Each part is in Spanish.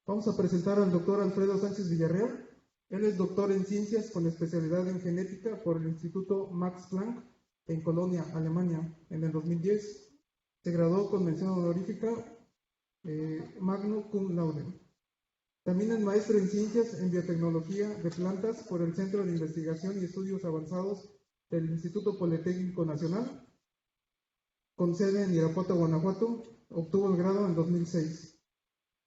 Vamos a presentar al doctor Alfredo Sánchez Villarreal. Él es doctor en ciencias con especialidad en genética por el Instituto Max Planck en Colonia, Alemania, en el 2010. Se graduó con mención honorífica magno cum laude. También es maestro en ciencias en biotecnología de plantas por el Centro de Investigación y Estudios Avanzados del Instituto Politécnico Nacional, con sede en Irapuato, Guanajuato. Obtuvo el grado en 2006.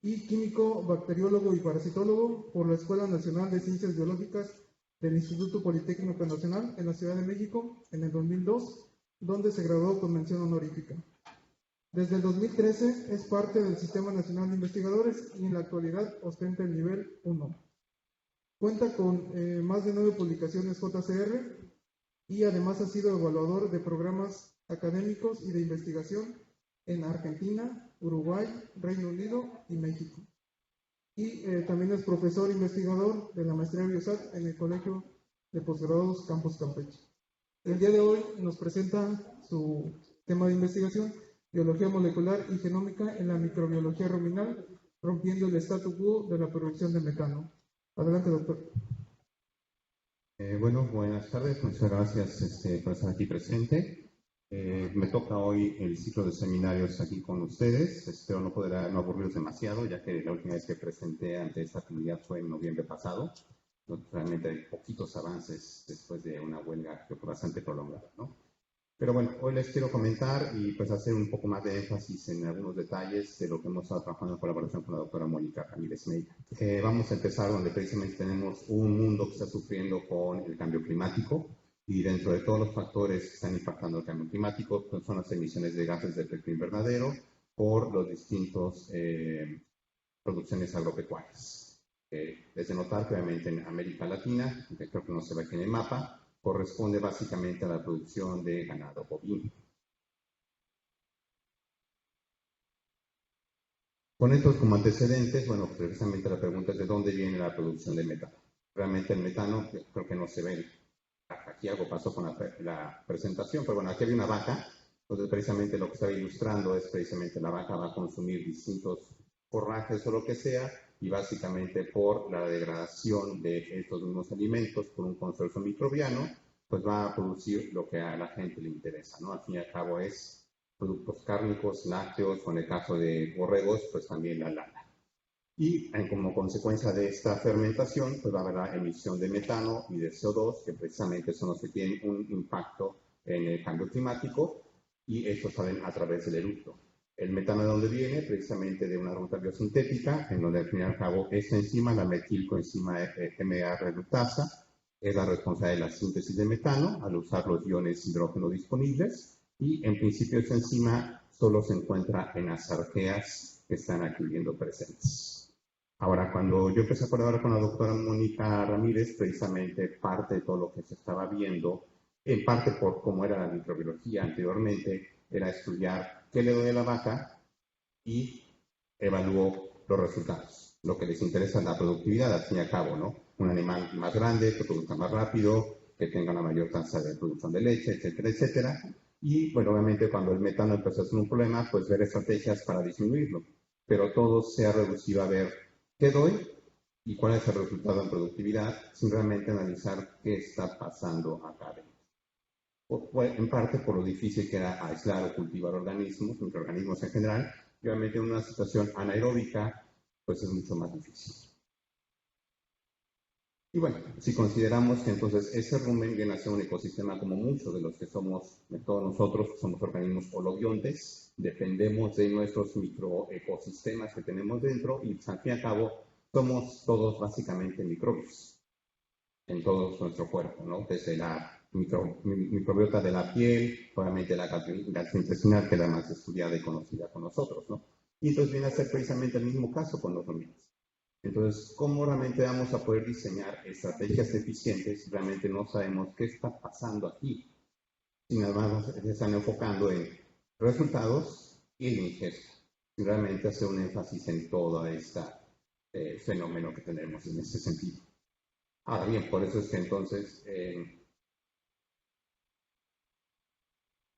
Y químico, bacteriólogo y parasitólogo por la Escuela Nacional de Ciencias Biológicas del Instituto Politécnico Nacional en la Ciudad de México en el 2002, donde se graduó con mención honorífica. Desde el 2013 es parte del Sistema Nacional de Investigadores y en la actualidad ostenta el nivel 1. Cuenta con más de 9 publicaciones JCR y además ha sido evaluador de programas académicos y de investigación en Argentina, Uruguay, Reino Unido y México. Y también es profesor investigador de la maestría Biosat en el Colegio de Postgraduados Campus Campeche. El día de hoy nos presenta su tema de investigación, biología molecular y genómica en la microbiología ruminal, rompiendo el statu quo de la producción de metano. Adelante, doctor. Bueno, buenas tardes, muchas gracias por estar aquí presente. Me toca hoy el ciclo de seminarios aquí con ustedes. Espero no poder no aburrirlos demasiado, ya que la última vez que presenté ante esta comunidad fue en noviembre pasado. Realmente hay poquitos avances después de una huelga que fue bastante prolongada, ¿no? Pero bueno, hoy les quiero comentar y pues hacer un poco más de énfasis en algunos detalles de lo que hemos estado trabajando en colaboración con la doctora Mónica Ramírez Meira. Vamos a empezar donde precisamente tenemos un mundo que está sufriendo con el cambio climático y dentro de todos los factores que están impactando el cambio climático pues son las emisiones de gases de efecto invernadero por los distintos producciones agropecuarias. Es de notar que obviamente en América Latina, que creo que no se ve aquí en el mapa, corresponde básicamente a la producción de ganado bovino. Con estos como antecedentes, bueno, precisamente la pregunta es de dónde viene la producción de metano. Realmente el metano, creo que no se ve, aquí algo pasó con la presentación, pero bueno, aquí hay una vaca, entonces precisamente lo que estaba ilustrando es precisamente la vaca va a consumir distintos forrajes o lo que sea, y básicamente por la degradación de estos mismos alimentos por un consorcio microbiano, pues va a producir lo que a la gente le interesa, ¿no? Al fin y al cabo es productos cárnicos, lácteos, o en el caso de borregos, pues también la lana. Y como consecuencia de esta fermentación, pues va a haber la emisión de metano y de CO2, que precisamente son los que tienen un impacto en el cambio climático, y estos salen a través del eructo. El metano, ¿de dónde viene? Precisamente de una ruta biosintética, en donde al fin y al cabo esta enzima, la metilcoenzima MR-reductasa, es la responsable de la síntesis de metano al usar los iones hidrógeno disponibles, y en principio esta enzima solo se encuentra en las arqueas que están aquí viendo presentes. Ahora, cuando yo empecé a colaborar con la doctora Mónica Ramírez, precisamente parte de todo lo que se estaba viendo, en parte por cómo era la microbiología anteriormente, era estudiar qué le doy a la vaca y evaluó los resultados. Lo que les interesa es la productividad, al fin y al cabo, ¿no? Un animal más grande, que produzca más rápido, que tenga una mayor tasa de producción de leche, etcétera, etcétera. Y, bueno, obviamente cuando el metano empezó a ser un problema, pues ver estrategias para disminuirlo. Pero todo se ha reducido a ver qué doy y cuál es el resultado en productividad, sin realmente analizar qué está pasando acá adentro. En parte por lo difícil que era aislar o cultivar organismos, microorganismos en general, y obviamente en una situación anaeróbica, pues es mucho más difícil. Y bueno, si consideramos que entonces ese rumen viene a ser un ecosistema como muchos de los que somos, de todos nosotros, que somos organismos holobiontes, dependemos de nuestros microecosistemas que tenemos dentro y al fin y al cabo somos todos básicamente microbios en todo nuestro cuerpo, ¿no? Desde la microbiota de la piel, obviamente la gastrointestinal, que es la más estudiada y conocida con nosotros, ¿no? Y entonces viene a ser precisamente el mismo caso con los ruminos. Entonces, ¿cómo realmente vamos a poder diseñar estrategias eficientes si realmente no sabemos qué está pasando aquí? Y nada más se están enfocando en resultados y en ingesta. Y realmente hacer un énfasis en todo este fenómeno que tenemos en ese sentido. Ahora bien, por eso es que entonces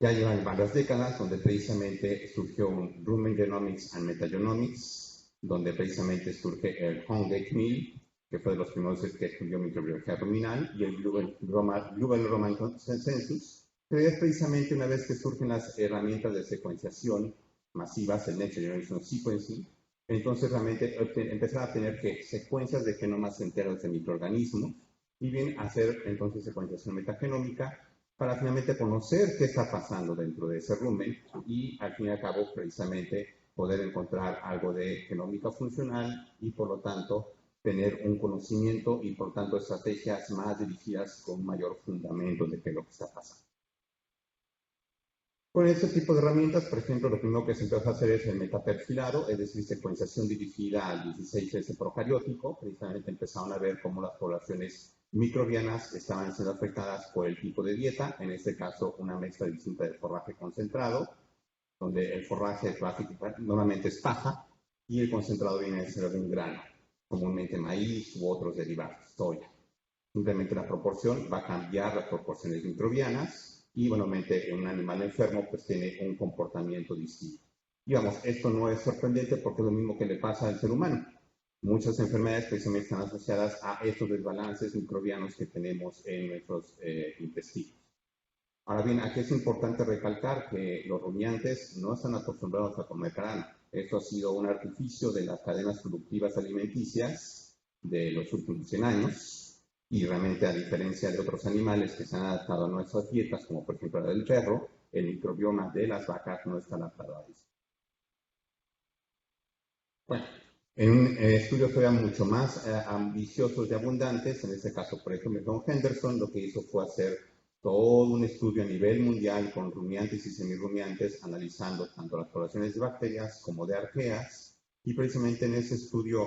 ya llevan varias décadas donde precisamente surgió un Rumen Genomics and Metagenomics, donde precisamente surge el Hongek Mill, que fue de los primeros que estudió microbiología ruminal, y el Global-Roman Consensus, que es precisamente una vez que surgen las herramientas de secuenciación masivas, el Next Generation Sequencing, entonces realmente empezar a tener que secuencias de genomas enteros de microorganismos, y bien hacer entonces secuenciación metagenómica para finalmente conocer qué está pasando dentro de ese rumen y al fin y al cabo precisamente poder encontrar algo de genómica funcional y por lo tanto tener un conocimiento y por tanto estrategias más dirigidas con mayor fundamento de qué es lo que está pasando. Con este tipo de herramientas, por ejemplo, lo primero que se empieza a hacer es el metaperfilado, es decir, secuenciación dirigida al 16S procariótico. Precisamente empezaron a ver cómo las poblaciones microbianas estaban siendo afectadas por el tipo de dieta, en este caso una mezcla distinta de forraje concentrado, donde el forraje normalmente es paja y el concentrado viene a ser de un grano, comúnmente maíz u otros derivados, soya. Simplemente la proporción va a cambiar las proporciones microbianas y, buenamente, en un animal enfermo, pues tiene un comportamiento distinto. Digamos, esto no es sorprendente porque es lo mismo que le pasa al ser humano. Muchas enfermedades precisamente están asociadas a estos desbalances microbianos que tenemos en nuestros intestinos. Ahora bien, aquí es importante recalcar que los rumiantes no están acostumbrados a comer grano. Esto ha sido un artificio de las cadenas productivas alimenticias de los últimos 100 años. Y realmente, a diferencia de otros animales que se han adaptado a nuestras dietas, como por ejemplo la del perro, el microbioma de las vacas no está adaptado a eso. Bueno, en un estudio todavía mucho más ambiciosos y abundantes, en este caso, por ejemplo, Don Henderson lo que hizo fue hacer todo un estudio a nivel mundial con rumiantes y semirrumiantes, analizando tanto las poblaciones de bacterias como de arqueas, y precisamente en ese estudio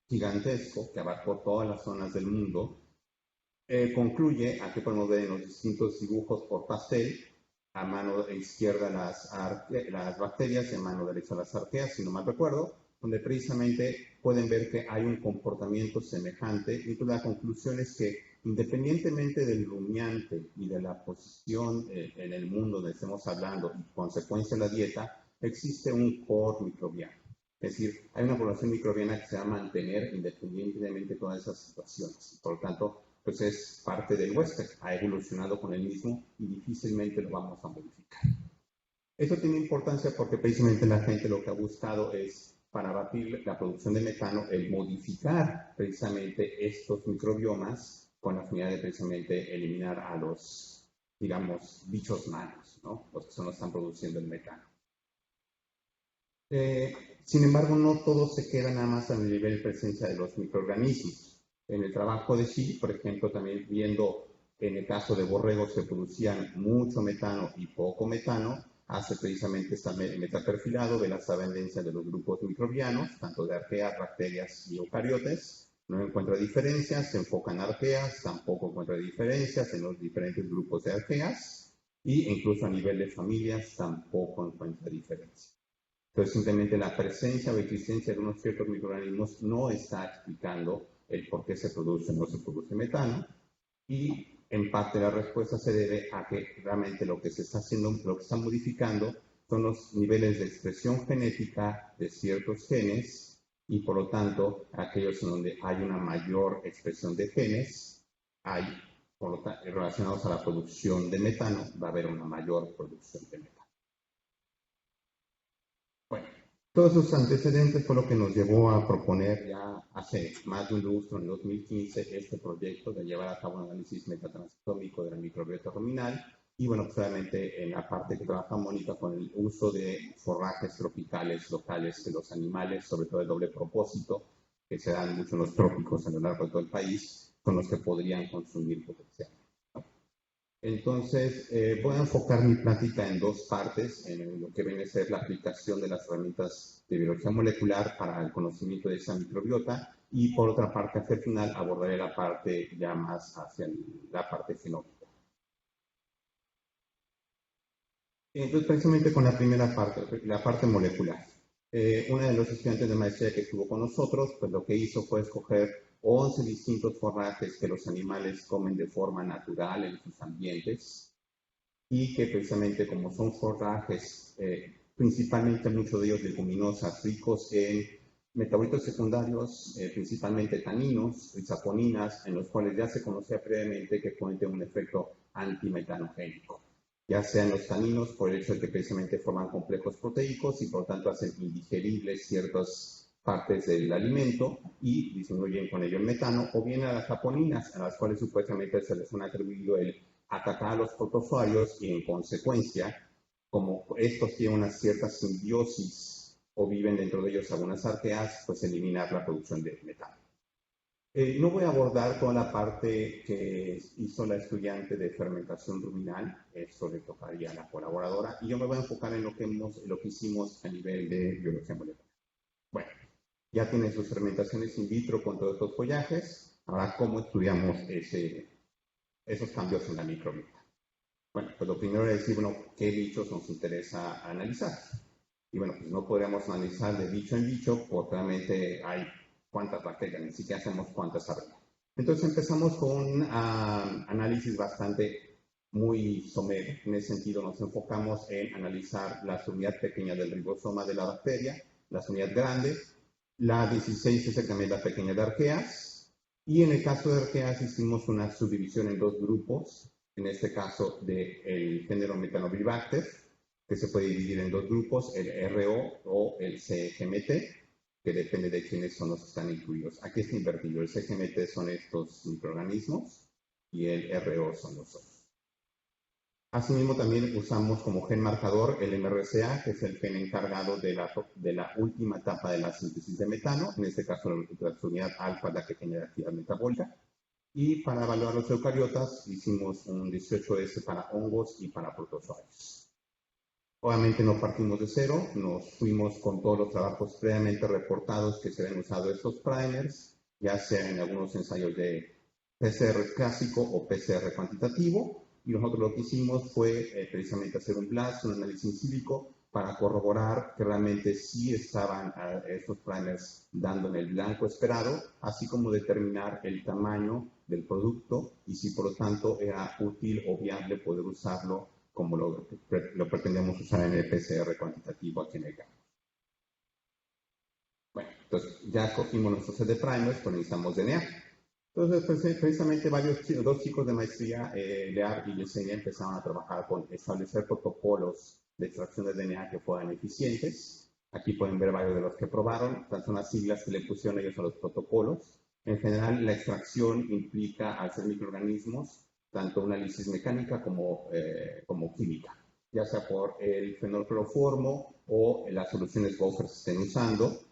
gigantesco que abarcó todas las zonas del mundo, concluye, aquí podemos ver en los distintos dibujos por pastel, a mano izquierda las bacterias y a mano derecha las arqueas, si no mal recuerdo, donde precisamente pueden ver que hay un comportamiento semejante, y la conclusión es que independientemente del rumiante y de la posición en el mundo donde estemos hablando y consecuencia de la dieta, existe un core microbiano. Es decir, hay una población microbiana que se va a mantener independientemente de todas esas situaciones. Por lo tanto, pues es parte del huésped, ha evolucionado con el mismo y difícilmente lo vamos a modificar. Esto tiene importancia porque precisamente la gente lo que ha buscado es, para abatir la producción de metano, el modificar precisamente estos microbiomas con la finalidad de precisamente eliminar a los, digamos, bichos malos, ¿no? Los que son los que están produciendo el metano. Sin embargo, no todo se queda nada más a nivel de presencia de los microorganismos. En el trabajo de Schick, por ejemplo, también viendo en el caso de borregos que producían mucho metano y poco metano, hace precisamente este metaperfilado de la tendencia de los grupos microbianos, tanto de arqueas, bacterias y eucariotes. No encuentra diferencias, se enfoca en arqueas, tampoco encuentra diferencias en los diferentes grupos de arqueas, e incluso a nivel de familias tampoco encuentra diferencias. Entonces, simplemente la presencia o existencia de unos ciertos microorganismos no está explicando el por qué se produce o no se produce metano, y en parte la respuesta se debe a que realmente lo que se está haciendo, lo que está modificando son los niveles de expresión genética de ciertos genes, y por lo tanto, aquellos en donde hay una mayor expresión de genes, hay, por lo tanto, relacionados a la producción de metano, va a haber una mayor producción de metano. Bueno, todos esos antecedentes fue lo que nos llevó a proponer ya hace más de un lustro, en 2015, este proyecto de llevar a cabo un análisis metatranscriptómico de la microbiota ruminal. Y bueno, pues obviamente en la parte que trabaja Mónica con el uso de forrajes tropicales locales de los animales, sobre todo de doble propósito, que se dan mucho en los trópicos a lo largo de todo el país, con los que podrían consumir potencialmente. Entonces, voy a enfocar mi plática en dos partes, en lo que viene a ser la aplicación de las herramientas de biología molecular para el conocimiento de esa microbiota, y por otra parte, hacia el final, abordaré la parte ya más hacia la parte genómica. Entonces, precisamente con la primera parte, la parte molecular. Uno de los estudiantes de maestría que estuvo con nosotros, pues lo que hizo fue escoger 11 distintos forrajes que los animales comen de forma natural en sus ambientes, y que precisamente como son forrajes, principalmente muchos de ellos leguminosas, ricos en metabolitos secundarios, principalmente taninos y saponinas, en los cuales ya se conocía previamente que pueden tener un efecto antimetanogénico, ya sean los taninos por el hecho de que precisamente forman complejos proteicos y por lo tanto hacen indigeribles ciertas partes del alimento y disminuyen con ello el metano, o bien a las saponinas, a las cuales supuestamente se les han atribuido el atacar a los protozoarios y en consecuencia, como estos tienen una cierta simbiosis o viven dentro de ellos algunas arqueas, pues eliminar la producción de metano. No voy a abordar toda la parte que hizo la estudiante de fermentación ruminal, eso le tocaría a la colaboradora, y yo me voy a enfocar en lo que hicimos a nivel de biología molecular. Bueno, ya tienen sus fermentaciones in vitro con todos estos follajes, ahora cómo estudiamos esos cambios en la microbiota. Bueno, pues lo primero es decir, bueno, ¿qué bichos nos interesa analizar? Y bueno, pues no podríamos analizar de bicho en bicho porque realmente hay cuántas bacterias, ni siquiera sabemos cuántas habría. Entonces empezamos con un análisis bastante muy somero. En ese sentido nos enfocamos en analizar la unidad pequeña del ribosoma de la bacteria, la unidad grande, la 16 es exactamente la pequeña de arqueas, y en el caso de arqueas hicimos una subdivisión en dos grupos, en este caso del género Methanobribacter, que se puede dividir en dos grupos, el RO o el CGMT, que depende de quiénes son los que están incluidos. Aquí está invertido, el CGMT son estos microorganismos y el RO son los otros. Asimismo, también usamos como gen marcador el MRCA, que es el gen encargado de la última etapa de la síntesis de metano, en este caso la unidad alfa, la pequeña de actividad metabólica. Y para evaluar los eucariotas hicimos un 18S para hongos y para protozoarios. Obviamente no partimos de cero, nos fuimos con todos los trabajos previamente reportados que se habían usado estos primers, ya sea en algunos ensayos de PCR clásico o PCR cuantitativo, y nosotros lo que hicimos fue precisamente hacer un blast, un análisis in silico, para corroborar que realmente sí estaban estos primers dando en el blanco esperado, así como determinar el tamaño del producto y si por lo tanto era útil o viable poder usarlo como lo pretendemos usar en el PCR cuantitativo aquí en el campo. Bueno, entonces ya cogimos nuestro set de primers, pues necesitamos DNA. Entonces, precisamente dos chicos de maestría, Lear y Yesenia, empezaron a trabajar con establecer protocolos de extracción de DNA que fueran eficientes. Aquí pueden ver varios de los que probaron. Estas son las siglas que le pusieron ellos a los protocolos. En general, la extracción implica, al ser microorganismos, tanto una análisis mecánica como química, ya sea por el fenolcloroformo o las soluciones buffers que estén usando,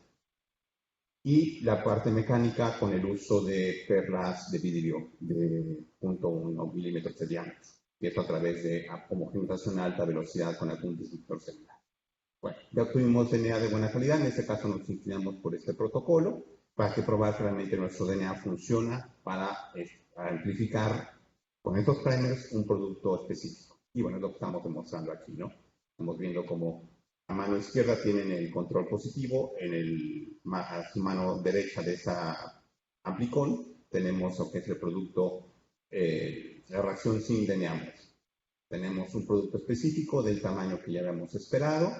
y la parte mecánica con el uso de perlas de vidrio de 0.1 milímetros de diámetro, y esto a través de homogenización a alta velocidad con algún disruptor celular. Bueno, ya obtuvimos DNA de buena calidad, en este caso nos inclinamos por este protocolo para que probar que realmente nuestro DNA funciona para amplificar con estos primers un producto específico. Y bueno, es lo que estamos demostrando aquí, ¿no? Estamos viendo cómo a mano izquierda tienen el control positivo, a su mano derecha de esa amplicón tenemos lo que es el producto, la reacción sin DNA. Tenemos un producto específico del tamaño que ya habíamos esperado,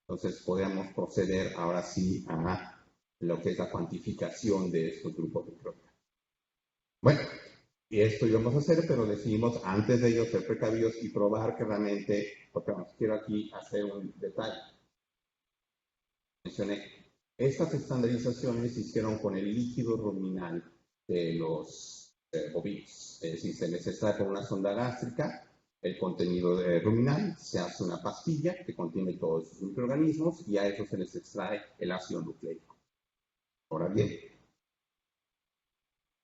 entonces podemos proceder ahora sí a lo que es la cuantificación de estos grupos de proteínas. Bueno, y esto íbamos a hacer, pero decidimos antes de ello ser precavidos y probar que realmente, porque vamos, quiero aquí hacer un detalle. Mencioné, estas estandarizaciones se hicieron con el líquido ruminal de los bovinos, es decir, se les extrae por una sonda gástrica el contenido ruminal, se hace una pastilla que contiene todos esos microorganismos y a eso se les extrae el ácido nucleico. Ahora bien,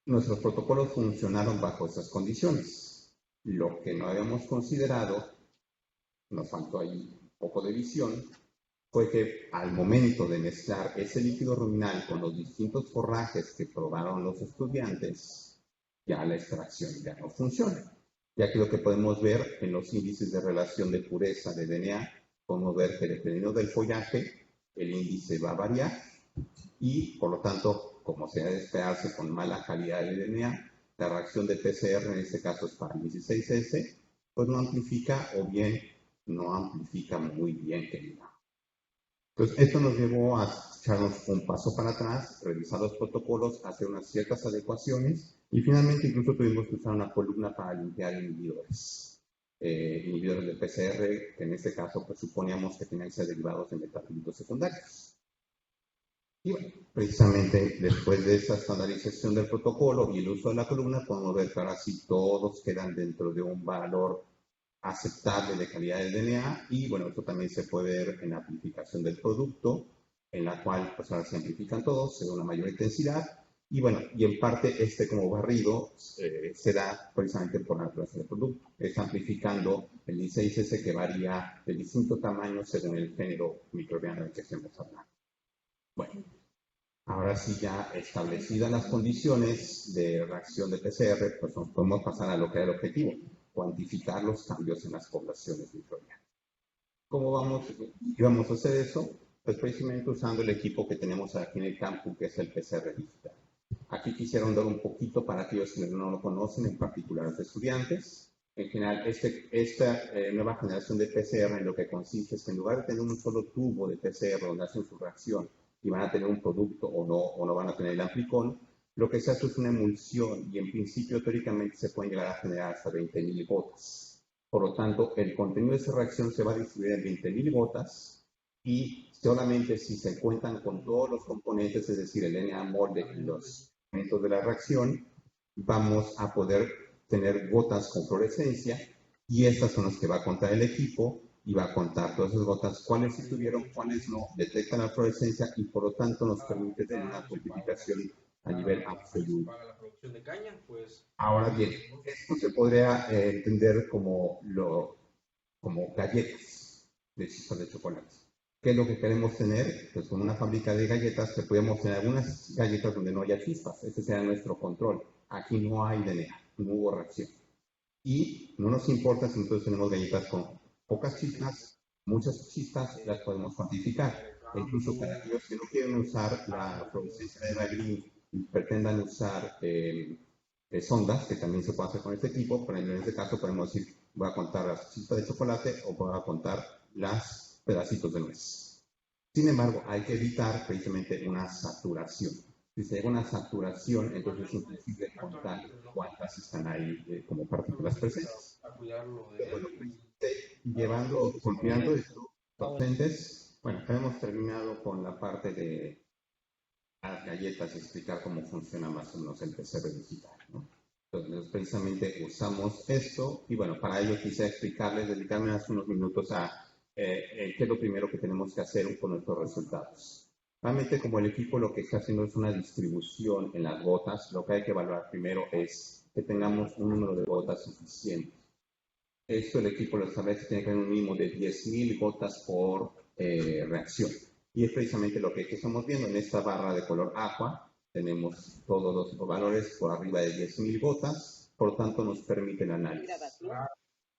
nuestros protocolos funcionaron bajo esas condiciones. Lo que no habíamos considerado, nos faltó ahí un poco de visión, fue que al momento de mezclar ese líquido ruminal con los distintos forrajes que probaron los estudiantes, ya la extracción ya no funciona. Ya que lo que podemos ver en los índices de relación de pureza de DNA, podemos ver que dependiendo del follaje, el índice va a variar y, por lo tanto, como se debe esperarse con mala calidad de DNA, la reacción de PCR, en este caso es para el 16S, pues no amplifica o bien no amplifica muy bien, que digamos. Entonces, esto nos llevó a echarnos un paso para atrás, revisar los protocolos, hacer unas ciertas adecuaciones y finalmente incluso tuvimos que usar una columna para limpiar inhibidores. Inhibidores de PCR, que en este caso pues, suponíamos que tenían que ser derivados de metabolitos secundarios. Y bueno, precisamente después de esta estandarización del protocolo y el uso de la columna, podemos ver que ahora sí todos quedan dentro de un valor aceptable de calidad del DNA y bueno, esto también se puede ver en la amplificación del producto, en la cual pues ahora se amplifican todos, se da una mayor intensidad y bueno, y en parte como barrido se da precisamente por la naturaleza del producto, es amplificando el índice ICS que varía de distinto tamaño según el género microbiano del que estemos hablando. Bueno, ahora sí ya establecidas las condiciones de reacción de PCR, pues nos podemos pasar a lo que era el objetivo, cuantificar los cambios en las poblaciones microbianas. ¿Cómo íbamos a hacer eso? Pues precisamente usando el equipo que tenemos aquí en el campus, que es el PCR digital. Aquí quisiera dar un poquito para aquellos que no lo conocen, en particular los estudiantes. En general, esta nueva generación de PCR en lo que consiste es que en lugar de tener un solo tubo de PCR donde hacen su reacción y van a tener un producto o no van a tener el amplicón, lo que se hace es una emulsión y en principio teóricamente se pueden llegar a generar hasta 20.000 gotas. Por lo tanto, el contenido de esa reacción se va a distribuir en 20.000 gotas y solamente si se cuentan con todos los componentes, es decir, el DNA molde y los elementos de la reacción, vamos a poder tener gotas con fluorescencia y estas son las que va a contar el equipo y va a contar todas esas gotas, cuáles sí tuvieron, cuáles no, detectan la fluorescencia y por lo tanto nos permite tener una cuantificación a nivel absoluto. Ahora bien, esto se podría entender como galletas de chispas de chocolate. ¿Qué es lo que queremos tener? Pues con una fábrica de galletas que podemos tener algunas galletas donde no haya chispas. Ese será nuestro control. Aquí no hay DNA, no hubo reacción. Y no nos importa si nosotros tenemos galletas con pocas chispas, muchas chispas, las podemos cuantificar. E incluso para aquellos que no quieren usar la fluorescencia de Eva Green y pretendan usar sondas, que también se puede hacer con este equipo, pero en este caso podemos decir, voy a contar las chispas de chocolate o voy a contar los pedacitos de nuez. Sin embargo, hay que evitar precisamente una saturación. Si se llega a una saturación, entonces es imposible contar cuántas están ahí como partículas presentes. Confiando estos docentes, bueno, hemos terminado con la parte de las galletas y explicar cómo funciona más o menos el PCR digital, ¿no? Entonces, precisamente usamos esto y bueno, para ello quise explicarles, dedicarme hace unos minutos a qué es lo primero que tenemos que hacer con nuestros resultados. Realmente, como el equipo lo que está haciendo es una distribución en las gotas, lo que hay que evaluar primero es que tengamos un número de gotas suficiente. Esto el equipo lo establece, tiene que tener un mínimo de 10.000 gotas por reacción. Y es precisamente lo que estamos viendo en esta barra de color aqua. Tenemos todos los valores por arriba de 10.000 gotas, por lo tanto nos permite el análisis.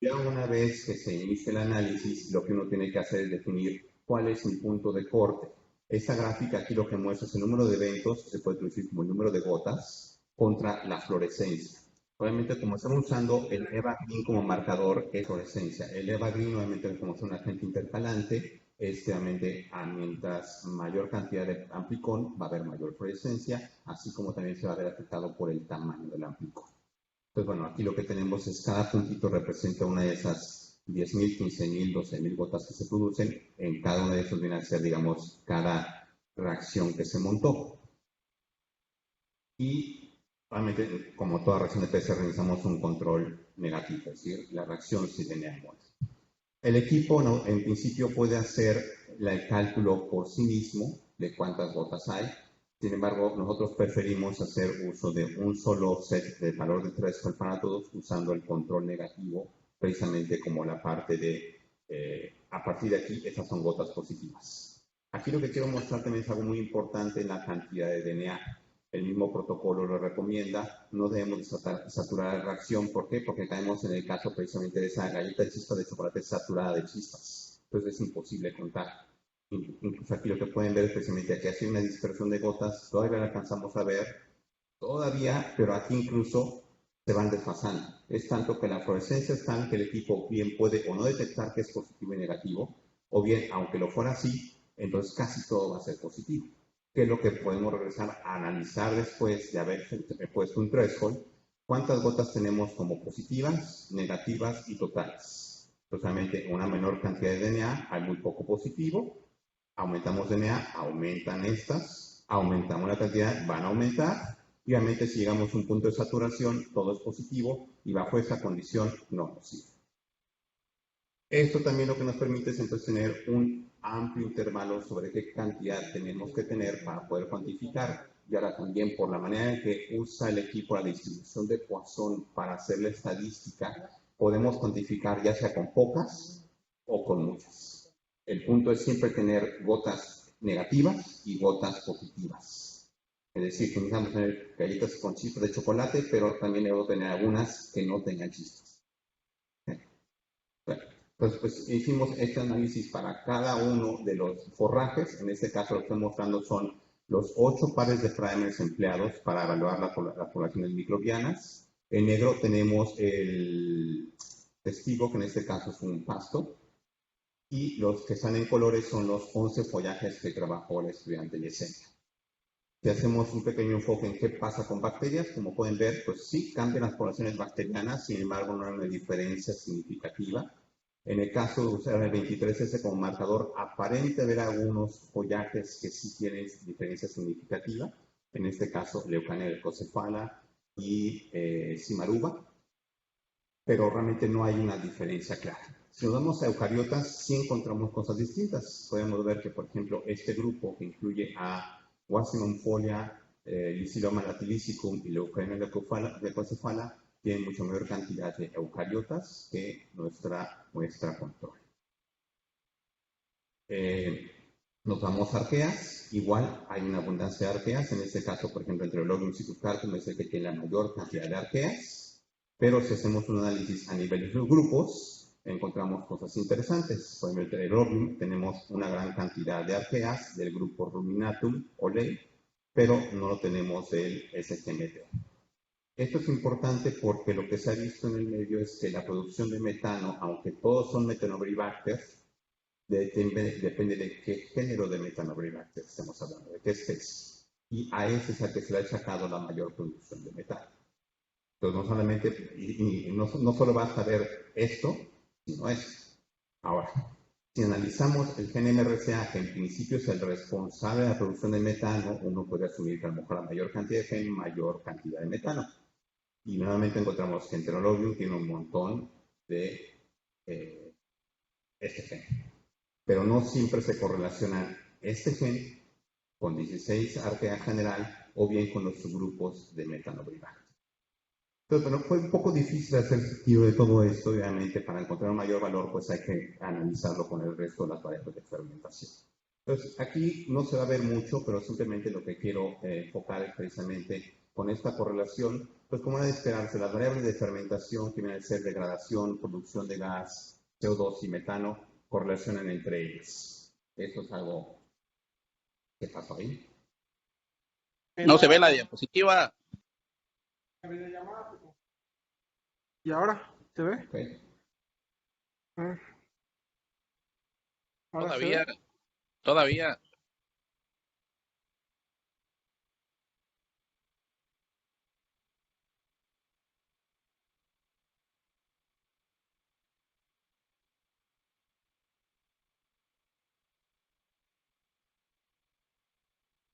Ya una vez que se inicia el análisis, lo que uno tiene que hacer es definir cuál es mi punto de corte. Esta gráfica aquí lo que muestra es el número de eventos, se puede traducir como el número de gotas, contra la fluorescencia. Obviamente, como estamos usando el Eva Green como marcador, es fluorescencia. El Eva Green, obviamente, como es un agente intercalante, obviamente, mientras mayor cantidad de amplicón, va a haber mayor fluorescencia, así como también se va a ver afectado por el tamaño del amplicón. Entonces, bueno, aquí lo que tenemos es cada puntito representa una de esas 10.000, 15.000, 12.000 gotas que se producen. En cada uno de esos viene a ser, digamos, cada reacción que se montó. Y, obviamente, como toda reacción de PCR, realizamos un control negativo, es decir, la reacción sí tenía muerte. El equipo, ¿no?, en principio puede hacer el cálculo por sí mismo de cuántas gotas hay. Sin embargo, nosotros preferimos hacer uso de un solo set de valor de threshold para todos usando el control negativo, precisamente como la parte de, a partir de aquí, estas son gotas positivas. Aquí lo que quiero mostrar también es algo muy importante en la cantidad de DNA. El mismo protocolo lo recomienda, no debemos saturar la reacción. ¿Por qué? Porque caemos en el caso precisamente de esa galleta de chispas de chocolate saturada de chispas. Entonces es imposible contar. Incluso aquí lo que pueden ver es precisamente que hace una dispersión de gotas, todavía la alcanzamos a ver, pero aquí incluso se van desfasando. Es tanto que la fluorescencia es tal que el equipo bien puede o no detectar que es positivo y negativo, o bien, aunque lo fuera así, entonces casi todo va a ser positivo. ¿Qué es lo que podemos regresar a analizar después de haber puesto un threshold? ¿Cuántas gotas tenemos como positivas, negativas y totales? Totalmente una menor cantidad de DNA, hay muy poco positivo. Aumentamos DNA, aumentan estas, aumentamos la cantidad, van a aumentar. Y obviamente si llegamos a un punto de saturación, todo es positivo y bajo esa condición no posible. Esto también lo que nos permite es entonces tener un amplio intervalo sobre qué cantidad tenemos que tener para poder cuantificar. Y ahora también por la manera en que usa el equipo la distribución de Poisson para hacer la estadística, podemos cuantificar ya sea con pocas o con muchas. El punto es siempre tener gotas negativas y gotas positivas. Es decir, que necesitamos tener galletas con chispas de chocolate, pero también debo tener algunas que no tengan chispas. Bueno, entonces, pues hicimos este análisis para cada uno de los forrajes. En este caso, lo que estoy mostrando son los 8 pares de primers empleados para evaluar las poblaciones microbianas. En negro tenemos el testigo, que en este caso es un pasto. Y los que están en colores son los 11 follajes que trabajó el estudiante Yesenia. Si hacemos un pequeño enfoque en qué pasa con bacterias, como pueden ver, pues sí cambian las poblaciones bacterianas, sin embargo no hay una diferencia significativa. En el caso de usar el 23S como marcador, aparente haber algunos follajes que sí tienen diferencia significativa. En este caso, Leucania leucocefala y Cimaruba, pero realmente no hay una diferencia clara. Si nos vamos a eucariotas, sí encontramos cosas distintas. Podemos ver que, por ejemplo, este grupo que incluye a Wassimum folia, Lyciloma latilisicum y Leucania leucocefala, tiene mucho mayor cantidad de eucariotas que nuestra muestra control. Nos vamos a arqueas, igual hay una abundancia de arqueas, en este caso, por ejemplo, entre el Elobium cytocarpum es el que tiene la mayor cantidad de arqueas, pero si hacemos un análisis a nivel de los grupos, encontramos cosas interesantes. Por ejemplo, entre el Elobium tenemos una gran cantidad de arqueas del grupo Ruminatum o Ley, pero no lo tenemos del SGMT. Esto es importante porque lo que se ha visto en el medio es que la producción de metano, aunque todos son Methanobrevibacter, depende de qué género de Methanobrevibacter estamos hablando, de qué especie. Y a ese es al que se le ha achacado la mayor producción de metano. Entonces, no solamente, no solo basta ver esto, sino esto. Ahora, si analizamos el gen MRCA, que en principio es el responsable de la producción de metano, uno puede asumir que a lo mejor a mayor cantidad de gen, mayor cantidad de metano. Y nuevamente encontramos que Enterolobium tiene un montón de este gen. Pero no siempre se correlaciona este gen con 16 arquea general o bien con los subgrupos de Methanobrevibacter. Entonces, bueno, fue un poco difícil hacer sentido de todo esto, obviamente, para encontrar un mayor valor, pues hay que analizarlo con el resto de las variables de fermentación. Entonces, aquí no se va a ver mucho, pero simplemente lo que quiero enfocar es precisamente con esta correlación, pues como era de esperarse, las variables de fermentación que vienen a ser degradación, producción de gas, CO2 y metano, correlacionan entre ellas. Esto es algo que pasó ahí. No se ve la diapositiva. ¿Y ahora? ¿Se ve? Okay. Todavía.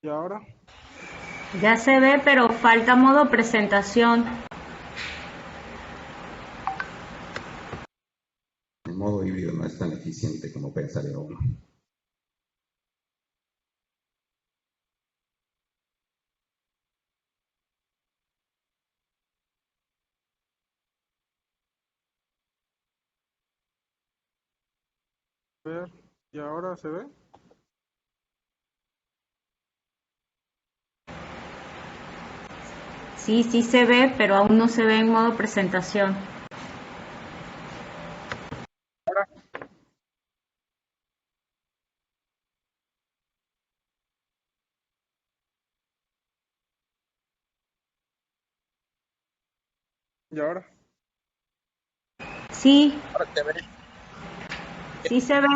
¿Y ahora? Ya se ve, pero falta modo presentación. El modo híbrido no es tan eficiente como pensaría uno. Ver. ¿Y ahora se ve? Sí, sí se ve, pero aún no se ve en modo presentación. ¿Y ahora? Sí, Ahora se ve. sí se ve.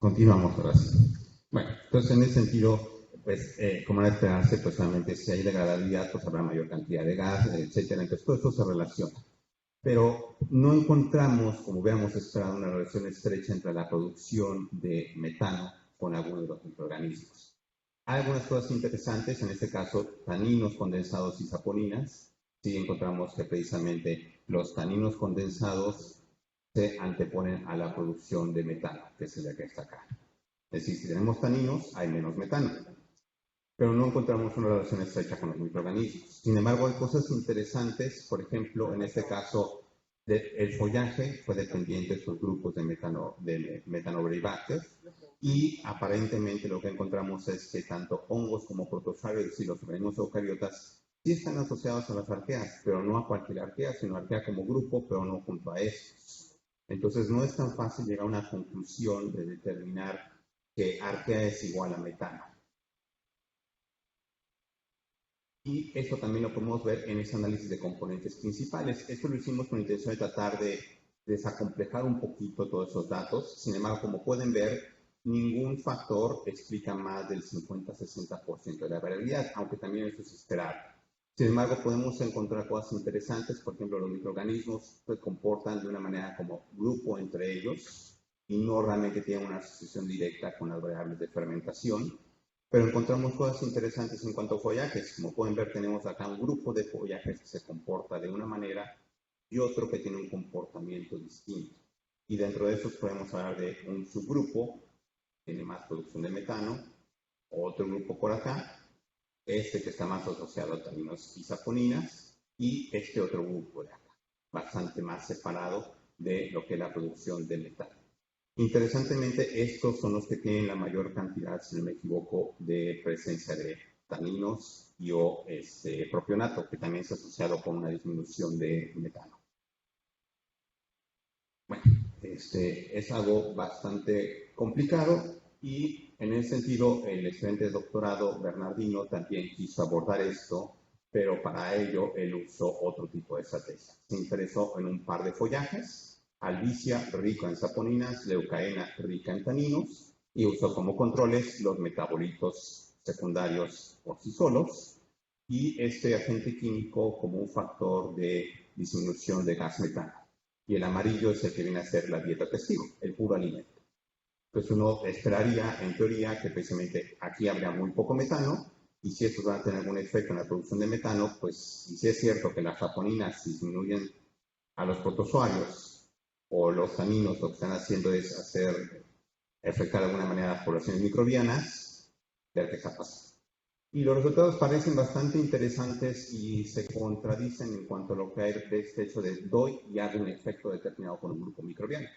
Continuamos ahora sí. Bueno, entonces en ese sentido, pues, como era de esperarse, pues solamente si hay degradabilidad, pues habrá mayor cantidad de gas, etcétera. Entonces todo esto se relaciona. Pero no encontramos, como hubiéramos esperado, una relación estrecha entre la producción de metano con algunos de los microorganismos. Hay algunas cosas interesantes, en este caso, taninos condensados y saponinas. Sí encontramos que precisamente los taninos condensados se anteponen a la producción de metano, que es la que está acá. Es decir, si tenemos taninos, hay menos metano. Pero no encontramos una relación estrecha con los microorganismos. Sin embargo, hay cosas interesantes, por ejemplo, en este caso, el follaje fue dependiente de estos grupos de Methanobrevibacter, y aparentemente lo que encontramos es que tanto hongos como protozoarios, es decir, los organismos eucariotas, sí están asociados a las arqueas, pero no a cualquier arquea, sino arquea como grupo, pero no junto a estos. Entonces, no es tan fácil llegar a una conclusión de determinar que arquea es igual a metano. Y esto también lo podemos ver en ese análisis de componentes principales. Esto lo hicimos con la intención de tratar de desacomplejar un poquito todos esos datos. Sin embargo, como pueden ver, ningún factor explica más del 50-60% de la variabilidad, aunque también eso es esperable. Sin embargo, podemos encontrar cosas interesantes. Por ejemplo, los microorganismos se comportan de una manera como grupo entre ellos y no realmente tienen una asociación directa con las variables de fermentación. Pero encontramos cosas interesantes en cuanto a follajes. Como pueden ver, tenemos acá un grupo de follajes que se comporta de una manera y otro que tiene un comportamiento distinto. Y dentro de esos podemos hablar de un subgrupo que tiene más producción de metano, otro grupo por acá, este que está más asociado a taninos y saponinas, y este otro grupo de acá, bastante más separado de lo que es la producción de metano. Interesantemente, estos son los que tienen la mayor cantidad, si no me equivoco, de presencia de taninos y o propionato, que también es asociado con una disminución de metano. Bueno, es algo bastante complicado y en ese sentido el estudiante de doctorado Bernardino también quiso abordar esto, pero para ello él usó otro tipo de estrategia. Se interesó en un par de follajes, Albizia rico en saponinas, Leucaena rica en taninos, y usó como controles los metabolitos secundarios por sí solos y este agente químico como un factor de disminución de gas metano. Y el amarillo es el que viene a ser la dieta testigo, el puro alimento. Entonces uno esperaría, en teoría, que precisamente aquí habría muy poco metano, y si estos van a tener algún efecto en la producción de metano, pues y si es cierto que las saponinas disminuyen a los protozoarios, o los taninos lo que están haciendo es afectar de alguna manera a las poblaciones microbianas, ver qué está pasando. Y los resultados parecen bastante interesantes y se contradicen en cuanto a lo que hay de este hecho de doy y hago un efecto determinado con un grupo microbiano.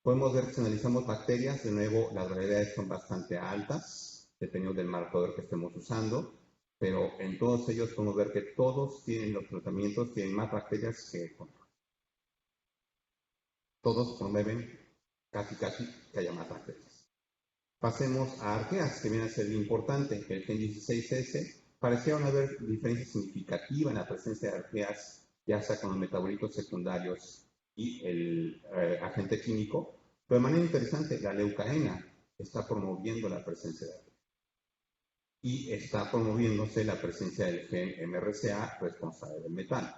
Podemos ver que si analizamos bacterias, de nuevo las variabilidades son bastante altas, dependiendo del marcador que estemos usando, pero en todos ellos podemos ver que todos tienen los tratamientos, tienen más bacterias que control. Todos promueven casi que haya más bacterias. Pasemos a arqueas, que viene a ser importante. El gen 16S parecieron haber diferencia significativa en la presencia de arqueas, ya sea con los metabolitos secundarios y el agente químico, pero de manera interesante, la leucaena está promoviendo la presencia de arqueas y está promoviéndose la presencia del gen MRCA responsable del metano.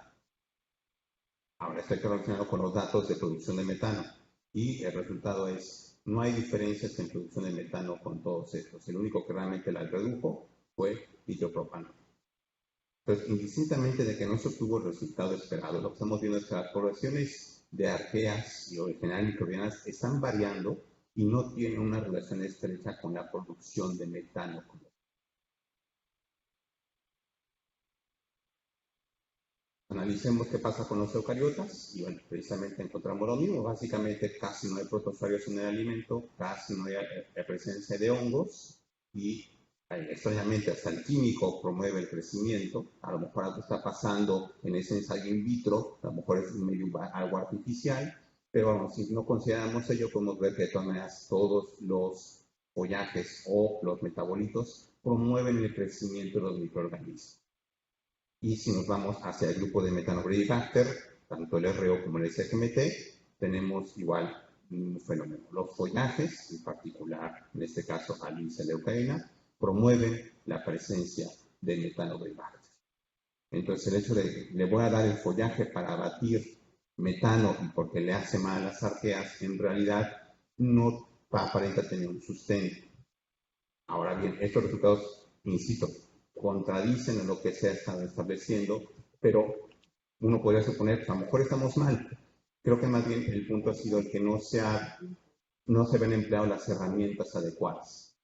Ahora estoy relacionado con los datos de producción de metano y el resultado es, no hay diferencias en producción de metano con todos estos. El único que realmente la redujo fue dipropano. Entonces, indistintamente de que no se obtuvo el resultado esperado, lo que estamos viendo es que las poblaciones de arqueas y originales microbianas están variando y no tienen una relación estrecha con la producción de metano. Analicemos qué pasa con los eucariotas y bueno, precisamente encontramos lo mismo. Básicamente casi no hay protozoarios en el alimento, casi no hay presencia de hongos y extrañamente hasta el químico promueve el crecimiento. A lo mejor algo está pasando en ese ensayo in vitro, a lo mejor es medio algo artificial, pero vamos, si no consideramos ello podemos ver que de todas maneras todos los follajes o los metabolitos promueven el crecimiento de los microorganismos. Y si nos vamos hacia el grupo de Methanobrevibacter, tanto el RO como el SGMT, tenemos igual un fenómeno. Los follajes, en particular, en este caso alisa-leucaena, promueven la presencia de metanobacterias. Entonces, el hecho de que le voy a dar el follaje para abatir metano y porque le hace mal a las arqueas, en realidad no aparenta tener un sustento. Ahora bien, estos resultados, insisto, contradicen en lo que se ha estado estableciendo, pero uno podría suponer que a lo mejor estamos mal. Creo que más bien el punto ha sido el que no se habían empleado las herramientas adecuadas.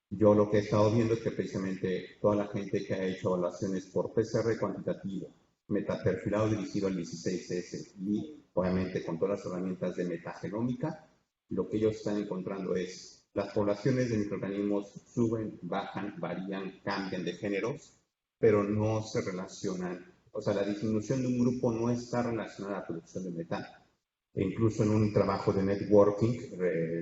Yo lo que he estado viendo es que precisamente toda la gente que ha hecho evaluaciones por PCR cuantitativo, metaperfilado dirigido al 16S y obviamente con todas las herramientas de metagenómica, lo que ellos están encontrando es las poblaciones de microorganismos suben, bajan, varían, cambian de géneros, pero no se relacionan. O sea, la disminución de un grupo no está relacionada a la producción de metano. E incluso en un trabajo de networking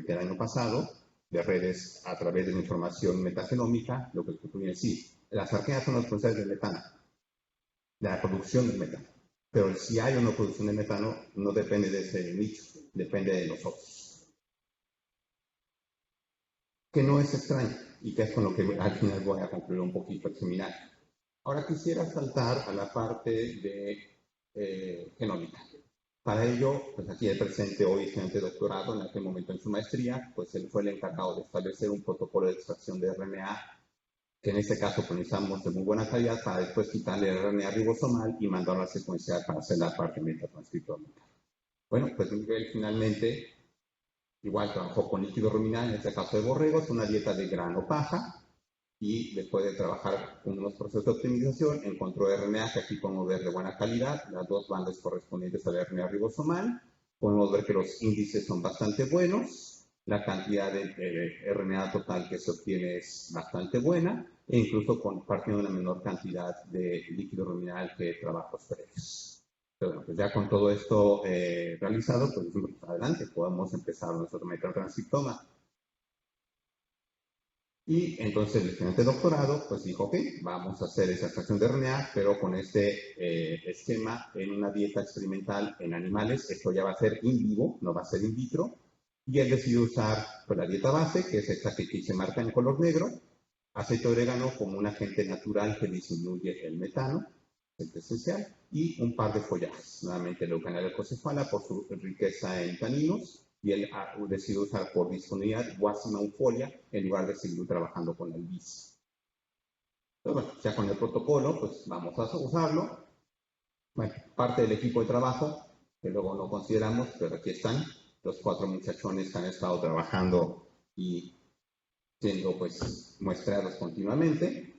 del año pasado, de redes a través de la información metagenómica, lo que concluye es sí, las arqueas son las responsables del metano, de la producción del metano. Pero si hay o no producción de metano, no depende de ese nicho, depende de nosotros. Que no es extraño y que es con lo que al final voy a concluir un poquito el seminario. Ahora quisiera saltar a la parte de genómica. Para ello, pues aquí el presente hoy estudiante de doctorado, en aquel momento en su maestría, pues él fue el encargado de establecer un protocolo de extracción de RNA, que en este caso utilizamos de muy buena calidad para después quitarle el RNA ribosomal y mandarlo a secuenciar para hacer la parte metatranscriptómica. Bueno, pues Miguel finalmente igual trabajó con líquido ruminal, en este caso de borregos, una dieta de grano paja, y después de trabajar con unos procesos de optimización, encontró RNA que aquí podemos ver de buena calidad, las dos bandas correspondientes al RNA ribosomal. Podemos ver que los índices son bastante buenos, la cantidad de RNA total que se obtiene es bastante buena, e incluso partiendo de una menor cantidad de líquido ruminal que trabajos previos. Pero bueno, pues ya con todo esto realizado, pues adelante, podemos empezar nuestro metatranscriptoma. Y entonces el estudiante de doctorado pues dijo, ok, vamos a hacer esa extracción de RNA, pero con este esquema en una dieta experimental en animales. Esto ya va a ser in vivo, no va a ser in vitro. Y él decidió usar pues, la dieta base, que es esta que aquí se marca en color negro, aceite de orégano como un agente natural que disminuye el metano, aceite esencial, y un par de follajes. Nuevamente Leucaena leucocephala por su riqueza en taninos, y él decidió usar por disponibilidad Guasima unfolia en lugar de seguir trabajando con el bis. Entonces, bueno, ya con el protocolo, pues vamos a usarlo. Bueno, parte del equipo de trabajo, que luego no consideramos, pero aquí están, los 4 muchachones que han estado trabajando y siendo pues muestreados continuamente.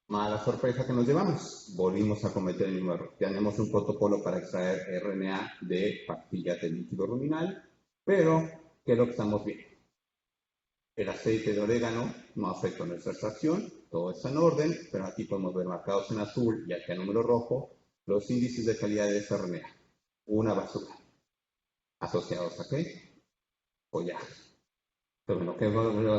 Mala sorpresa que nos llevamos, volvimos a cometer el mismo error. Tenemos un protocolo para extraer RNA de pastillas de líquido ruminal, pero ¿qué es lo que estamos viendo? El aceite de orégano no afecta nuestra extracción, todo está en orden, pero aquí podemos ver marcados en azul y aquí en número rojo los índices de calidad de esa RNA. Una basura. ¿Asociados a qué? Follaje. Pero lo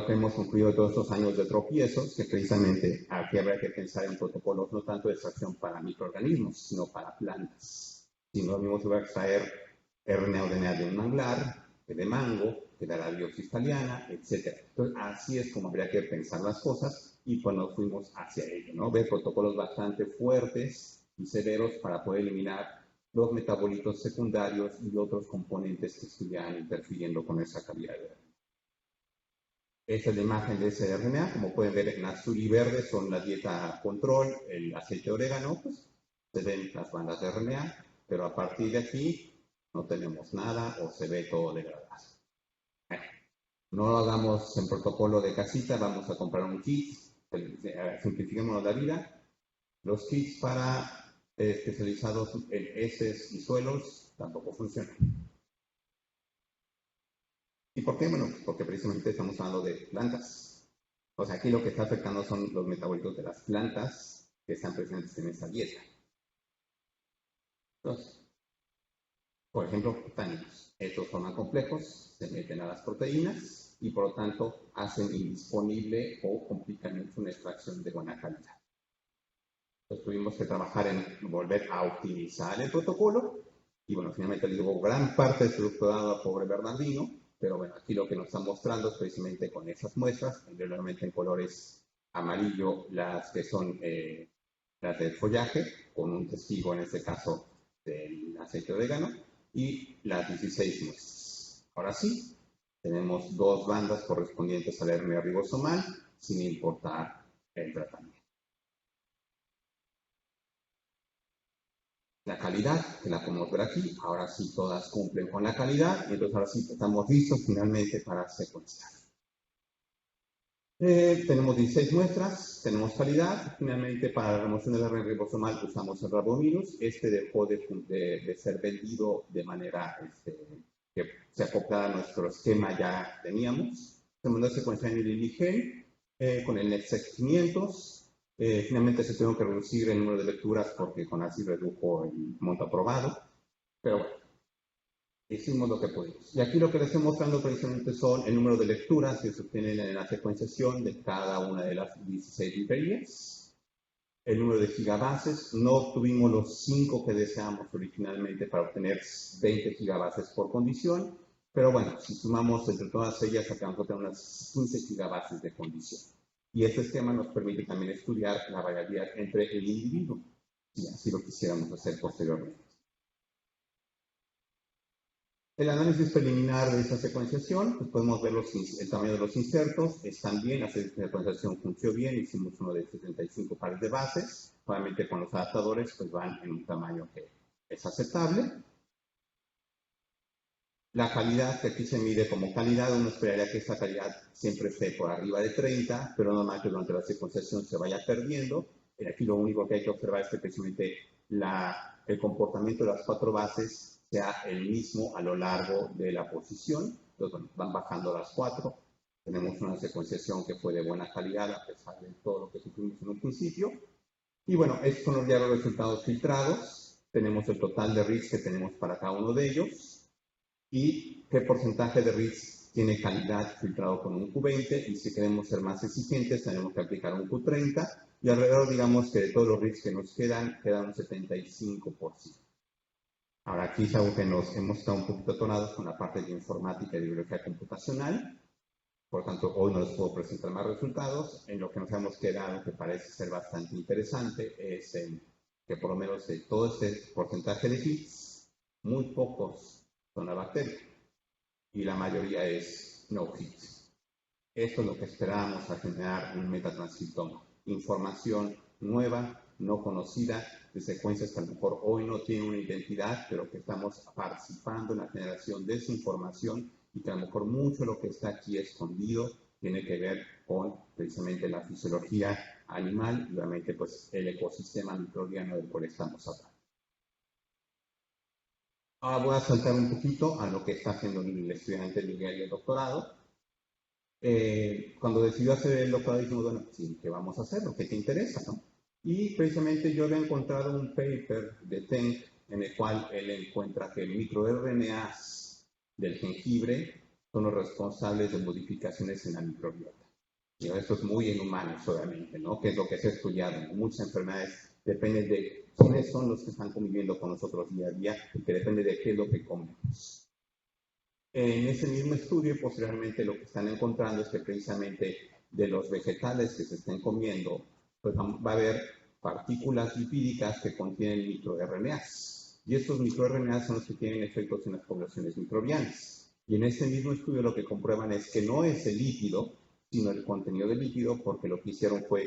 que hemos concluido todos estos años de tropiezos, que precisamente aquí habría que pensar en protocolos no tanto de extracción para microorganismos, sino para plantas. Si no, mismo se va a extraer RNA o DNA de un manglar, de mango, de la Arabiosis italiana, etc. Entonces, así es como habría que pensar las cosas y cuando fuimos hacia ello, ¿no? Ver protocolos bastante fuertes y severos para poder eliminar los metabolitos secundarios y otros componentes que estuvieran interfiriendo con esa calidad de RNA. Esta es la imagen de ese RNA, como pueden ver en azul y verde son la dieta control, el aceite de orégano, pues se ven las bandas de RNA, pero a partir de aquí no tenemos nada o se ve todo degradado. Bueno, no lo hagamos en protocolo de casita, vamos a comprar un kit, simplifiquemos la vida. Los kits para especializados en heces y suelos tampoco funcionan. ¿Y por qué? Bueno, porque precisamente estamos hablando de plantas. O sea, aquí lo que está afectando son los metabolitos de las plantas que están presentes en esa dieta. Entonces, por ejemplo, taninos. Estos forman complejos, se meten a las proteínas y por lo tanto hacen indisponible o complican mucho una extracción de buena calidad. Pues tuvimos que trabajar en volver a optimizar el protocolo y bueno, finalmente le llevó gran parte de su doctorado a pobre Bernardino, pero bueno, aquí lo que nos está mostrando es precisamente con esas muestras, regularmente en colores amarillo, las que son las del follaje, con un testigo en este caso del aceite de orégano, y las 16 muestras. Ahora sí, tenemos dos bandas correspondientes al hernia ribosomal, sin importar el tratamiento. La calidad, que la podemos ver aquí, ahora sí todas cumplen con la calidad, y entonces ahora sí estamos listos finalmente para secuenciar. Tenemos 16 muestras, tenemos calidad. Finalmente, para la remoción del RNA ribosomal usamos el Rabovirus. Este dejó de ser vendido de manera que se acoplara a nuestro esquema ya teníamos. Se mandó a secuenciar en el Iligel con el NextSeq 500. Finalmente se tuvieron que reducir el número de lecturas porque con ASI redujo el monto aprobado. Pero bueno, hicimos lo que pudimos. Y aquí lo que les estoy mostrando precisamente son el número de lecturas que se obtienen en la secuenciación de cada una de las 16 librerías, el número de gigabases. No obtuvimos los 5 que deseamos originalmente para obtener 20 gigabases por condición, pero bueno, si sumamos entre todas ellas, acabamos de tener unas 15 gigabases de condición. Y este esquema nos permite también estudiar la variabilidad entre el individuo, si así lo quisiéramos hacer posteriormente. El análisis preliminar de esta secuenciación, pues podemos ver el tamaño de los insertos, están bien, la secuenciación funcionó bien, hicimos uno de 75 pares de bases, obviamente con los adaptadores pues van en un tamaño que es aceptable. La calidad que aquí se mide como calidad, uno esperaría que esta calidad siempre esté por arriba de 30, pero normal que durante la secuenciación se vaya perdiendo. Aquí lo único que hay que observar es que precisamente el comportamiento de las 4 bases sea el mismo a lo largo de la posición. Entonces, bueno, van bajando las 4. Tenemos una secuenciación que fue de buena calidad a pesar de todo lo que sufrimos en un principio. Y bueno, estos son ya los resultados filtrados. Tenemos el total de reads que tenemos para cada uno de ellos y qué porcentaje de reads tiene calidad filtrado con un Q20, y si queremos ser más exigentes tenemos que aplicar un Q30, y alrededor digamos que de todos los reads que nos quedan un 75%. Ahora aquí es algo que nos hemos estado un poquito atorados con la parte de informática y biología computacional, por tanto hoy no les puedo presentar más resultados. En lo que nos hemos quedado, que parece ser bastante interesante, es que por lo menos de todo este porcentaje de hits, muy pocos son la bacteria y la mayoría es no hits. Esto es lo que esperábamos al generar un metatranscriptoma, información nueva, no conocida, de secuencias que a lo mejor hoy no tienen una identidad, pero que estamos participando en la generación de esa información, y que a lo mejor mucho de lo que está aquí escondido tiene que ver con precisamente la fisiología animal y obviamente pues el ecosistema microbiano del cual estamos hablando. Ahora voy a saltar un poquito a lo que está haciendo el estudiante Miguel de doctorado. Cuando decidió hacer el doctorado dijimos, bueno, sí, ¿qué vamos a hacer? Lo que te interesa, ¿no? Y precisamente yo había encontrado un paper de Tenk en el cual él encuentra que el microRNAs del jengibre son los responsables de modificaciones en la microbiota. Y esto es muy en humanos, obviamente, ¿no? Que es lo que se ha estudiado. Muchas enfermedades dependen de quiénes son los que están conviviendo con nosotros día a día, y que depende de qué es lo que comemos. En ese mismo estudio, posteriormente, lo que están encontrando es que precisamente de los vegetales que se estén comiendo, pues va a haber partículas lipídicas que contienen microRNAs. Y estos microRNAs son los que tienen efectos en las poblaciones microbianas. Y en ese mismo estudio lo que comprueban es que no es el lípido, sino el contenido del lípido, porque lo que hicieron fue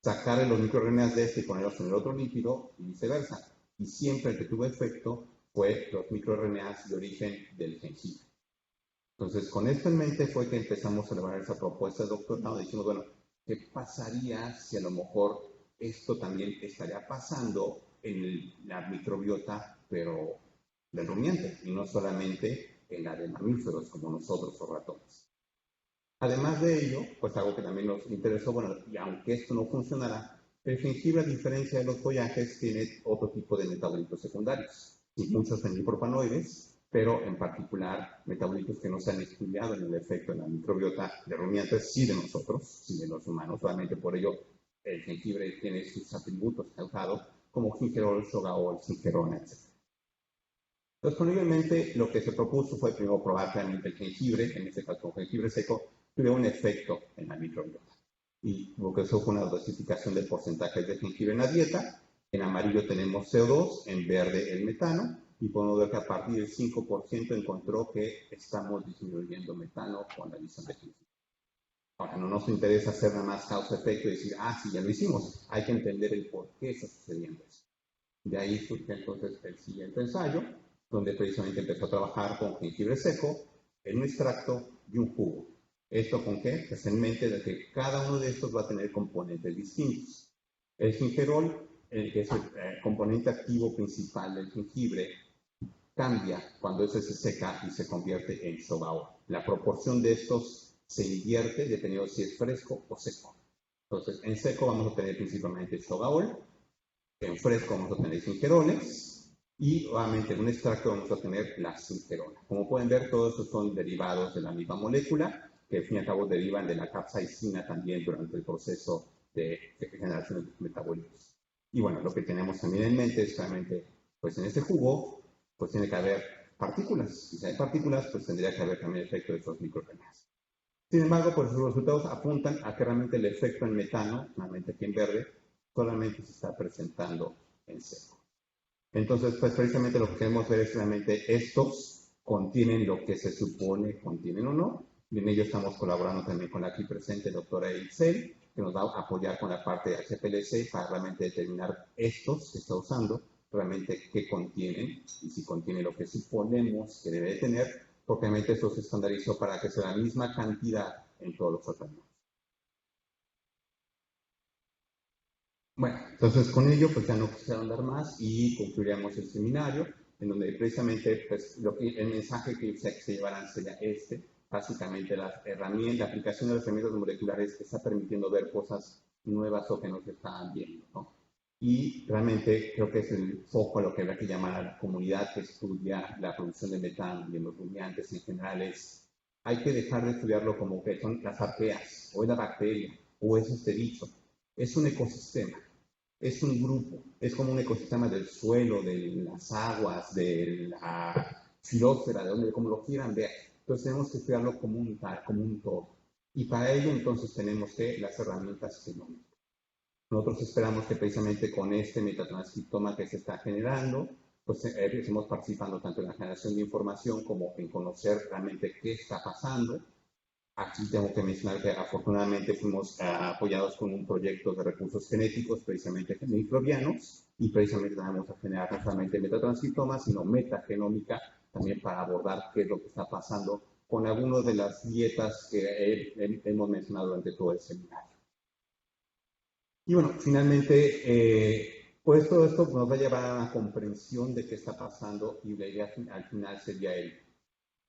sacar los microRNAs de este y ponerlos en el otro lípido y viceversa. Y siempre el que tuvo efecto fue los microRNAs de origen del jengibre. Entonces, con esto en mente fue que empezamos a elaborar esa propuesta de doctorado. Dijimos, bueno, ¿qué pasaría si a lo mejor esto también estaría pasando en la microbiota, pero del rumiante, y no solamente en la de mamíferos como nosotros o ratones? Además de ello, pues algo que también nos interesó, bueno, y aunque esto no funcionara, el jengibre, a diferencia de los follajes, tiene otro tipo de metabolitos secundarios, y muchos fenilpropanoides, pero en particular metabolitos que no se han estudiado en el efecto en la microbiota de rumiantes, sí de nosotros, sí de los humanos. Solamente por ello el jengibre tiene sus atributos que ha usado, como gingerol, shogaol, gingerona, etc. Entonces, posiblemente lo que se propuso fue primero probar realmente el jengibre, en este caso con jengibre seco, tuvo un efecto en la microbiota. Y lo que hizo fue una dosificación del porcentaje de jengibre en la dieta. En amarillo tenemos CO2, en verde el metano, y podemos ver que a partir del 5% encontró que estamos disminuyendo metano con la adición de jengibre. Ahora, no nos interesa hacer nada más causa-efecto y decir, sí, ya lo hicimos. Hay que entender el por qué está sucediendo eso. De ahí surge entonces el siguiente ensayo, donde precisamente empezó a trabajar con jengibre seco, en un extracto y un jugo. ¿Esto con qué? Pues en mente de que cada uno de estos va a tener componentes distintos. El gingerol, que es el componente activo principal del jengibre, cambia cuando ese se seca y se convierte en shogaol. La proporción de estos se invierte dependiendo de si es fresco o seco. Entonces, en seco vamos a tener principalmente shogaol, en fresco vamos a tener gingeroles y obviamente en un extracto vamos a tener la gingerona. Como pueden ver, todos estos son derivados de la misma molécula, que al fin y al cabo derivan de la capsaicina también durante el proceso de generación de metabolitos. Y bueno, lo que tenemos también en mente es realmente, pues en este jugo, pues tiene que haber partículas. Y si hay partículas, pues tendría que haber también efecto de estos microRNAs. Sin embargo, pues los resultados apuntan a que realmente el efecto en metano, realmente aquí en verde, solamente se está presentando en seco. Entonces, pues precisamente lo que queremos ver es realmente estos contienen lo que se supone contienen o no. Y en ello estamos colaborando también con la aquí presente doctora Itzel, que nos va a apoyar con la parte de HPLC para realmente determinar estos que está usando, realmente qué contienen y si contiene lo que suponemos que debe de tener, porque realmente esto se estandarizó para que sea la misma cantidad en todos los organismos. Bueno, entonces con ello pues ya no quisiera andar más y concluiríamos el seminario, en donde precisamente pues, el mensaje que se llevarán sería básicamente la aplicación de las herramientas moleculares que está permitiendo ver cosas nuevas o que no se estaban viendo, ¿no? Y realmente creo que es el foco a lo que habrá que llamar a la comunidad que estudia la producción de metano y de los rumiantes en general hay que dejar de estudiarlo como que son las arqueas, o es la bacteria, o es este bicho. Es un ecosistema. Es un grupo, es como un ecosistema del suelo, de las aguas, de la filósfera, de donde, como lo quieran ver. Entonces tenemos que estudiarlo como un todo. Y para ello entonces tenemos que las herramientas genómicas. Nosotros esperamos que precisamente con este metatranscriptoma que se está generando, pues estemos participando tanto en la generación de información como en conocer realmente qué está pasando. Aquí tengo que mencionar que afortunadamente fuimos apoyados con un proyecto de recursos genéticos, precisamente microbianos, y precisamente vamos a generar no solamente metatranscriptomas, sino metagenómica, también para abordar qué es lo que está pasando con algunas de las dietas que hemos mencionado durante todo el seminario. Y bueno, finalmente, pues todo esto nos va a llevar a una comprensión de qué está pasando y la idea al final sería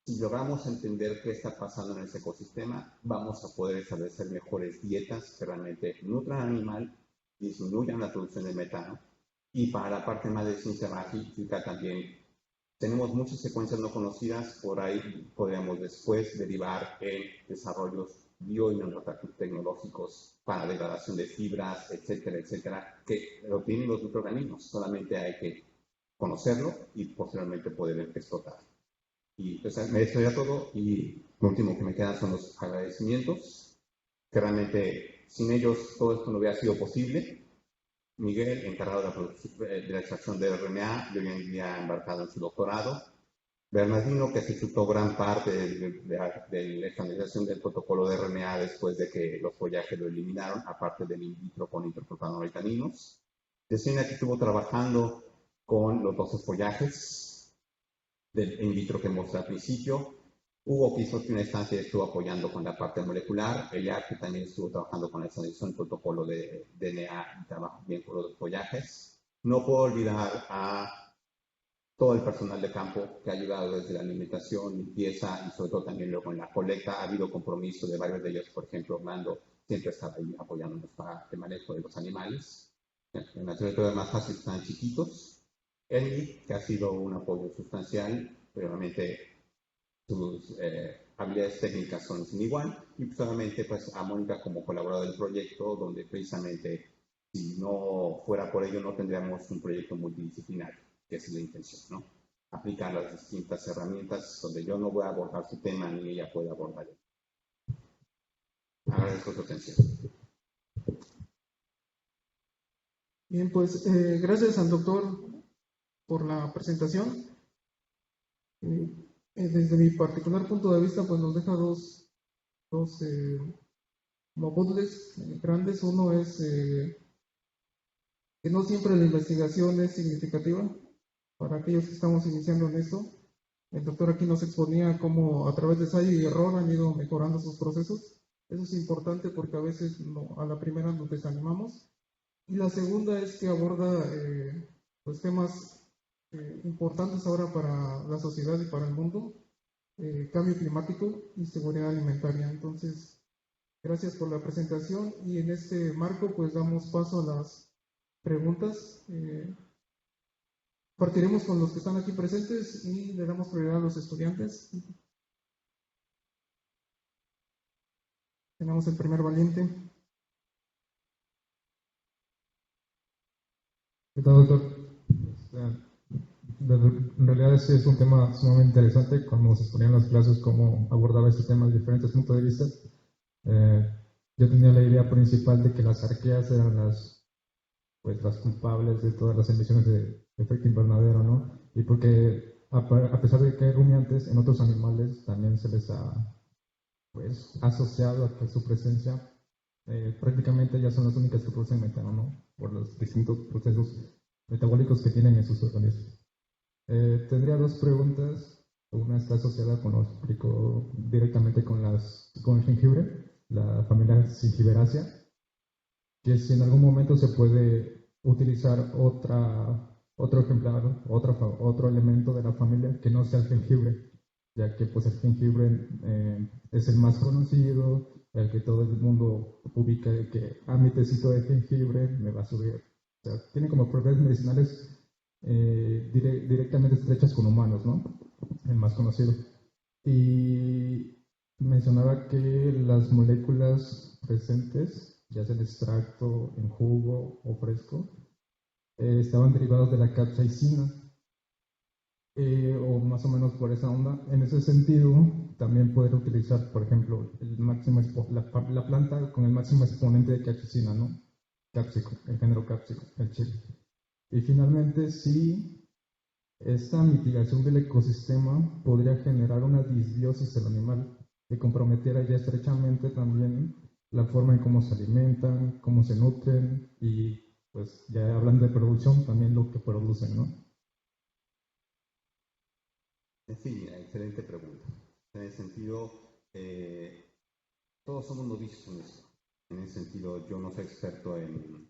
si logramos entender qué está pasando en ese ecosistema, vamos a poder establecer mejores dietas que realmente nutran al animal, disminuyan la producción de metano. Y para la parte más de ciencia básica también tenemos muchas secuencias no conocidas, por ahí podríamos después derivar en desarrollos bio y nanotecnológicos para degradación de fibras, etcétera, etcétera, que lo tienen los microorganismos, solamente hay que conocerlo y posteriormente poder explotar. Y pues me despido todo y lo último que me quedan son los agradecimientos, que realmente sin ellos todo esto no hubiera sido posible. Miguel, encargado de la extracción de RNA, y hoy en día embarcado en su doctorado. Bernardino, que se chutó gran parte de la estandarización del protocolo de RNA después de que los follajes lo eliminaron, aparte del in vitro con interpropanolitaninos. Yesenia, que estuvo trabajando con los 12 follajes del in vitro que mostré al principio. Hugo, que hizo una instancia y estuvo apoyando con la parte molecular. Eliar, que también estuvo trabajando con la estandarización del protocolo de DNA y trabajó bien con los follajes. No puedo olvidar a todo el personal de campo que ha ayudado desde la alimentación, limpieza y sobre todo también luego en la colecta. Ha habido compromiso de varios de ellos, por ejemplo, Orlando siempre está ahí apoyándonos para el manejo de los animales. En la territorio más fácil están chiquitos. Eli, que ha sido un apoyo sustancial, realmente sus habilidades técnicas son sin igual, y pues solamente pues a Mónica como colaboradora del proyecto, donde precisamente si no fuera por ello no tendríamos un proyecto multidisciplinario, que es la intención, ¿no? Aplicar las distintas herramientas donde yo no voy a abordar su tema ni ella puede abordar él. Agradezco su atención. Bien, pues gracias al doctor por la presentación. Desde mi particular punto de vista, pues nos deja dos módulos grandes. Uno es que no siempre la investigación es significativa para aquellos que estamos iniciando en esto. El doctor aquí nos exponía cómo a través de ensayo y error han ido mejorando sus procesos. Eso es importante porque a veces a la primera nos desanimamos. Y la segunda es que aborda pues temas importantes ahora para la sociedad y para el mundo, cambio climático y seguridad alimentaria. Entonces, gracias por la presentación y en este marco pues damos paso a las preguntas. Partiremos con los que están aquí presentes y le damos prioridad a los estudiantes. Tenemos el primer valiente. ¿Qué tal, doctor? En realidad este es un tema sumamente interesante, como se exponía en las clases, cómo abordaba este tema de diferentes puntos de vista. Yo tenía la idea principal de que las arqueas eran las culpables de todas las emisiones de efecto invernadero, ¿no? Y porque a pesar de que hay rumiantes, en otros animales también se les ha asociado a que su presencia prácticamente ya son las únicas que producen metano, ¿no? Por los distintos procesos metabólicos que tienen en sus organismos. Tendría dos preguntas. Una está asociada con lo que explico directamente con el jengibre, la familia Zingiberaceae, que si en algún momento se puede utilizar otro ejemplar, otro elemento de la familia que no sea el jengibre, ya que pues el jengibre es el más conocido, el que todo el mundo ubica, el que mi tecito de jengibre me va a subir. O sea, tiene como propiedades medicinales directamente estrechas con humanos, ¿no? El más conocido. Y mencionaba que las moléculas presentes, ya sea el extracto en jugo o fresco, estaban derivadas de la capsaicina. O más o menos por esa onda. En ese sentido, también poder utilizar, por ejemplo, la planta con el máximo exponente de capsaicina, ¿no? Cápsico, el género cápsico, el chile. Y finalmente, si esta mitigación del ecosistema podría generar una disbiosis del animal que comprometiera ya estrechamente también la forma en cómo se alimentan, cómo se nutren y, pues, ya hablando de producción, también lo que producen, ¿no? Sí, excelente pregunta. En ese sentido, todos somos novicios en esto. En ese sentido, yo no soy experto en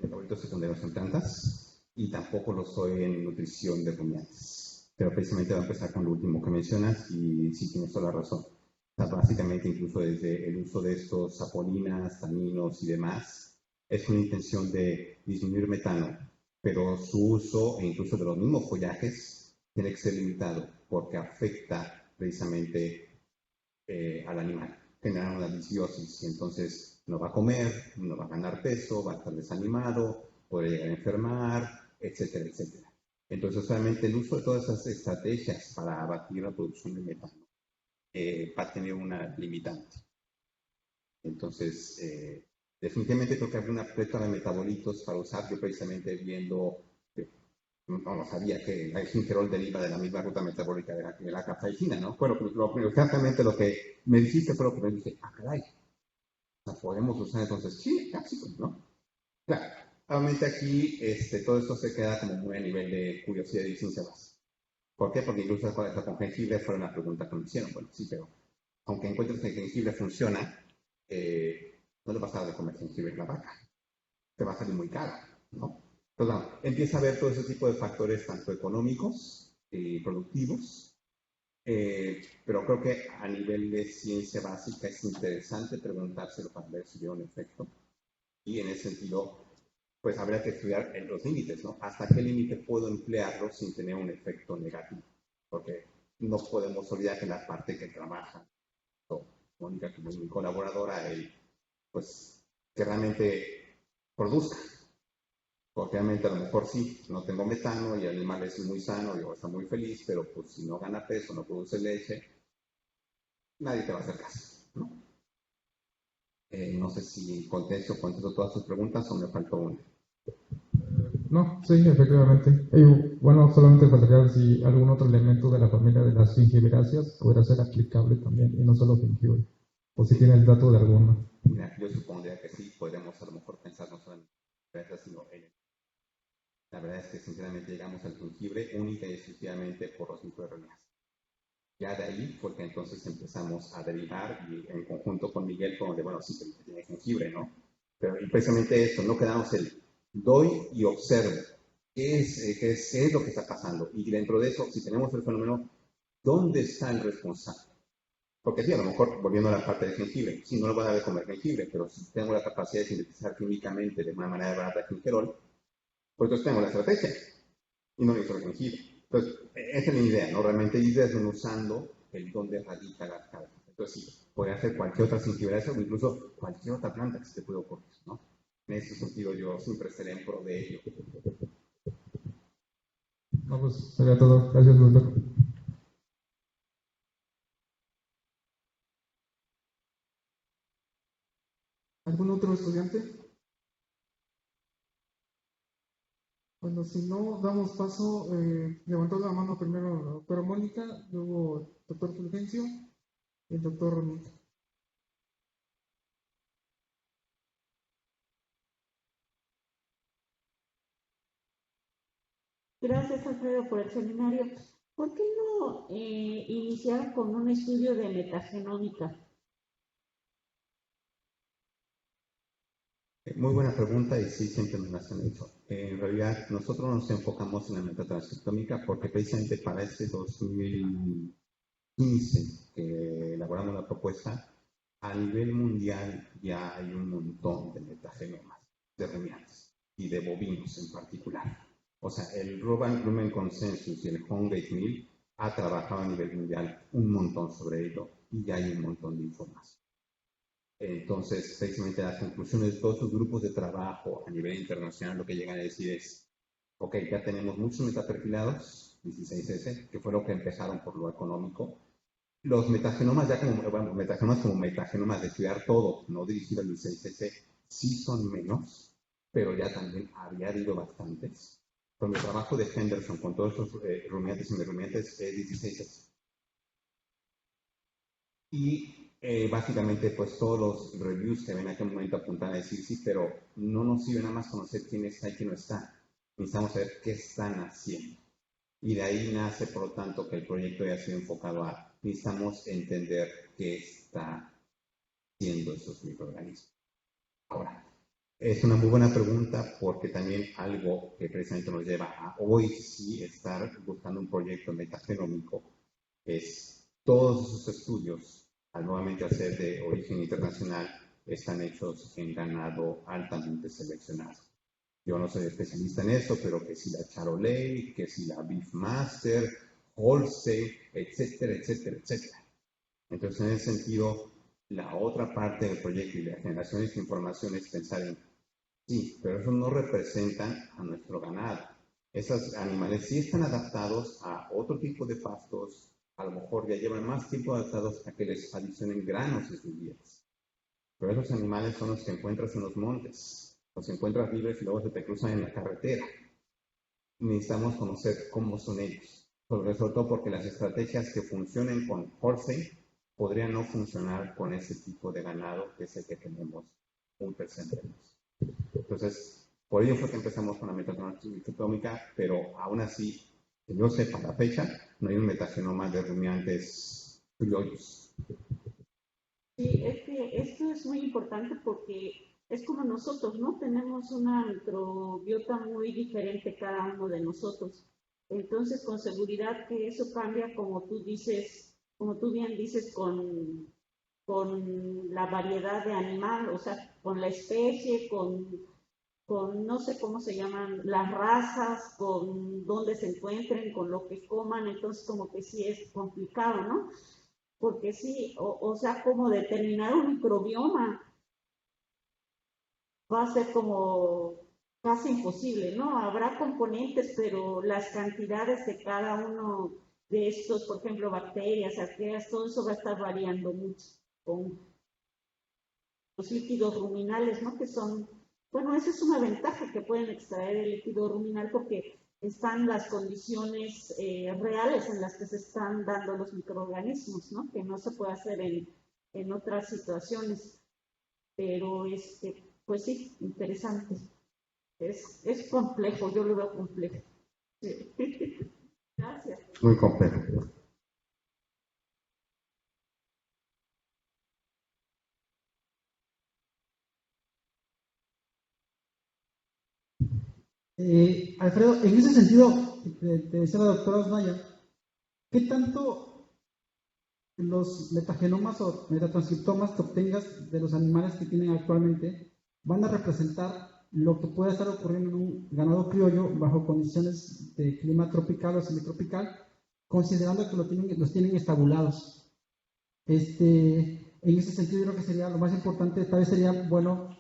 metabolitos secundarios en plantas y tampoco lo soy en nutrición de rumiantes. Pero precisamente voy a empezar con lo último que mencionas y sí tienes toda la razón. O sea, básicamente, incluso desde el uso de estos saponinas, taninos y demás, es una intención de disminuir metano, pero su uso e incluso de los mismos follajes tiene que ser limitado porque afecta precisamente al animal, genera una disbiosis y entonces no va a comer, no va a ganar peso, va a estar desanimado, puede llegar a enfermar, etcétera, etcétera. Entonces, solamente el uso de todas esas estrategias para abatir la producción de metano va a tener una limitante. Entonces, definitivamente creo que hay una pleta de metabolitos para usar. Yo precisamente viendo, no sabía que el gingerol deriva de la misma ruta metabólica de la capsaicina, ¿no? Fue exactamente lo que me dijiste, fue lo que me dije, caray, o sea, podemos usar entonces chile cápsico, ¿no? Claro, obviamente aquí todo esto se queda como muy a nivel de curiosidad y ciencia básica. ¿Por qué? Porque incluso con jengibre fue una pregunta que me hicieron. Bueno, sí, pero aunque encuentres que el jengibre funciona, no le vas a dar de comer jengibre a la vaca. Te va a salir muy caro, ¿no? Entonces, bueno, empieza a ver todo ese tipo de factores, tanto económicos y productivos, pero creo que a nivel de ciencia básica es interesante preguntárselo para ver si tiene un efecto. Y en ese sentido, pues habría que estudiar en los límites, ¿no? ¿Hasta qué límite puedo emplearlo sin tener un efecto negativo? Porque no podemos olvidar que la parte que trabaja, Mónica como mi colaboradora, pues que realmente produzca. Porque realmente a lo mejor sí, no tengo metano y el animal es muy sano y está muy feliz, pero pues si no gana peso, no produce leche, nadie te va a hacer caso, ¿no? No sé si contesto todas sus preguntas o me faltó una. No, sí, efectivamente. Y bueno, solamente faltaría si algún otro elemento de la familia de las gingiviráceas podría ser aplicable también, y no solo jengibre. O si tiene el dato de alguno. Mira, yo supondría que sí, podemos a lo mejor pensar no solamente en gingiviráceas, sino en... La verdad es que sinceramente llegamos al jengibre única y exclusivamente por los microRNAs. Ya de ahí fue que entonces empezamos a derivar y en conjunto con Miguel, como de, bueno, sí, que tiene jengibre, ¿no? Pero y precisamente esto, no quedamos el doy y observo qué es lo que está pasando. Y dentro de eso, si tenemos el fenómeno, ¿dónde está el responsable? Porque sí, a lo mejor, volviendo a la parte de jengibre, sí, no lo voy a dar de comer jengibre, pero si tengo la capacidad de sintetizar químicamente de una manera barata gingerol, pues entonces tengo la estrategia y no necesito el jengibre. Entonces, esa es mi idea, ¿no? Realmente ir desmenuzando el dónde radica la causa. Entonces, sí, puede hacer cualquier otra sensibilidad o incluso cualquier otra planta que se te pueda ocurrir, ¿no? En ese sentido, yo siempre estaré en pro de ello. No, pues sería todo. Gracias, doctor. ¿Algún otro estudiante? Bueno, si no, damos paso, levantó la mano primero la doctora Mónica, luego el doctor Fulgencio y el doctor Romito. Gracias, Alfredo, por el seminario. ¿Por qué no iniciaron con un estudio de metagenómica? Muy buena pregunta y sí, siempre me las han hecho. En realidad, nosotros nos enfocamos en la metatranscriptómica porque precisamente para este 2015 que elaboramos la propuesta, a nivel mundial ya hay un montón de metagenomas de rumiantes y de bovinos en particular. O sea, el Rumen Consensus y el Hongate Mill ha trabajado a nivel mundial un montón sobre ello y ya hay un montón de información. Entonces, precisamente las conclusiones de todos los grupos de trabajo a nivel internacional lo que llegan a decir es, ok, ya tenemos muchos metaperfilados, 16S, que fue lo que empezaron por lo económico. Los metagenomas, ya como, bueno, metagenomas de estudiar todo, no dirigido al 16S, sí son menos, pero ya también había habido bastantes. Con el trabajo de Henderson, con todos estos rumiantes y rumiantes, es 16S. Y básicamente, pues todos los reviews que ven en aquel momento apuntan a decir, sí, pero no nos sirve nada más conocer quién está y quién no está. Necesitamos saber qué están haciendo. Y de ahí nace, por lo tanto, que el proyecto haya sido enfocado a, necesitamos entender qué está haciendo esos microorganismos. Ahora, es una muy buena pregunta porque también algo que precisamente nos lleva a hoy sí estar buscando un proyecto metagenómico es todos esos estudios, al nuevamente ser de origen internacional, están hechos en ganado altamente seleccionado. Yo no soy especialista en eso, pero que si la Charolais, que si la Beefmaster, Holstein, etcétera, etcétera, etcétera. Entonces, en ese sentido, la otra parte del proyecto y la generación de esta información es pensar en, sí, pero eso no representan a nuestro ganado. Esos animales sí están adaptados a otro tipo de pastos, a lo mejor ya llevan más tiempo adaptados a que les adicionen granos en sus dietas. Pero esos animales son los que encuentras en los montes, los encuentras libres y luego se te cruzan en la carretera. Necesitamos conocer cómo son ellos, sobre todo porque las estrategias que funcionen con Holstein podrían no funcionar con ese tipo de ganado que es el que tenemos muy presente. Entonces, por ello fue que empezamos con la metagenómica, pero aún así, que yo sepa la fecha, no hay un metagenoma de rumiantes criollos. Sí, es que esto es muy importante porque es como nosotros, ¿no? Tenemos una microbiota muy diferente cada uno de nosotros. Entonces, con seguridad que eso cambia, como tú dices, como tú bien dices, con la variedad de animal, o sea, con la especie, con no sé cómo se llaman las razas, con dónde se encuentren, con lo que coman, entonces como que sí es complicado, ¿no? Porque sí, o sea, como determinar un microbioma va a ser como casi imposible, ¿no? Habrá componentes, pero las cantidades de cada uno de estos, por ejemplo, bacterias, arqueas, todo eso va a estar variando mucho con los líquidos ruminales, ¿no? Que son, bueno, esa es una ventaja que pueden extraer el líquido ruminal porque están las condiciones reales en las que se están dando los microorganismos, ¿no? Que no se puede hacer en otras situaciones. Pero, pues sí, interesante. Es complejo, yo lo veo complejo. Sí. Gracias. Muy complejo. Alfredo, en ese sentido, te decía la doctora Osmaya, ¿qué tanto los metagenomas o metatranscriptomas que obtengas de los animales que tienen actualmente van a representar lo que puede estar ocurriendo en un ganado criollo bajo condiciones de clima tropical o semitropical, considerando que los tienen estabulados? En ese sentido, yo creo que sería lo más importante, tal vez sería bueno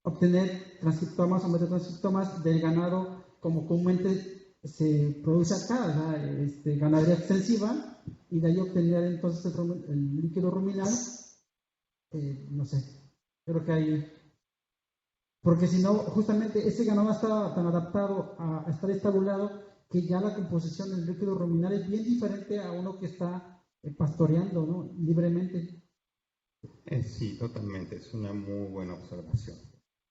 obtener transcriptomas o metatranscriptomas del ganado como comúnmente se produce acá, ¿verdad? Ganadería extensiva, y de ahí obtener entonces el líquido ruminal, no sé, creo que hay, porque si no, justamente ese ganado está tan adaptado a estar estabulado que ya la composición del líquido ruminal es bien diferente a uno que está pastoreando, ¿no? Libremente. Sí, totalmente, es una muy buena observación.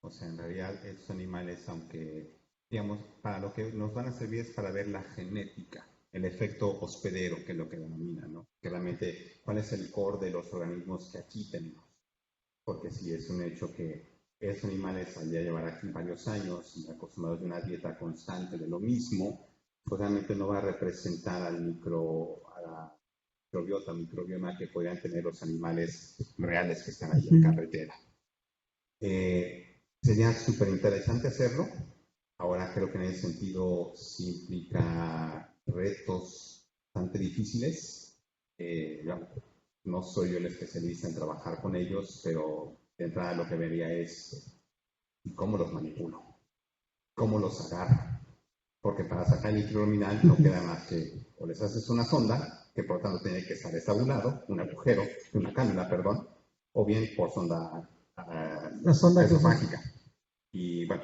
O sea, en realidad estos animales, aunque, digamos, para lo que nos van a servir es para ver la genética, el efecto hospedero, que es lo que denomina, ¿no? Que realmente, ¿cuál es el core de los organismos que aquí tenemos? Porque sí, es un hecho que esos animales, al ya llevar aquí varios años y acostumbrados a una dieta constante de lo mismo, pues realmente no va a representar al microbioma que podrían tener los animales reales que están ahí en carretera. Sería súper interesante hacerlo. Ahora creo que en ese sentido sí implica retos bastante difíciles. No soy yo el especialista en trabajar con ellos, pero de entrada lo que vería es cómo los manipulo, cómo los agarro. Porque para sacar el líquido ruminal no queda más que o les haces una sonda, que por tanto tiene que estar estabulado, un agujero, una cánula, perdón, o bien por sonda la sonda esofágica. Y bueno,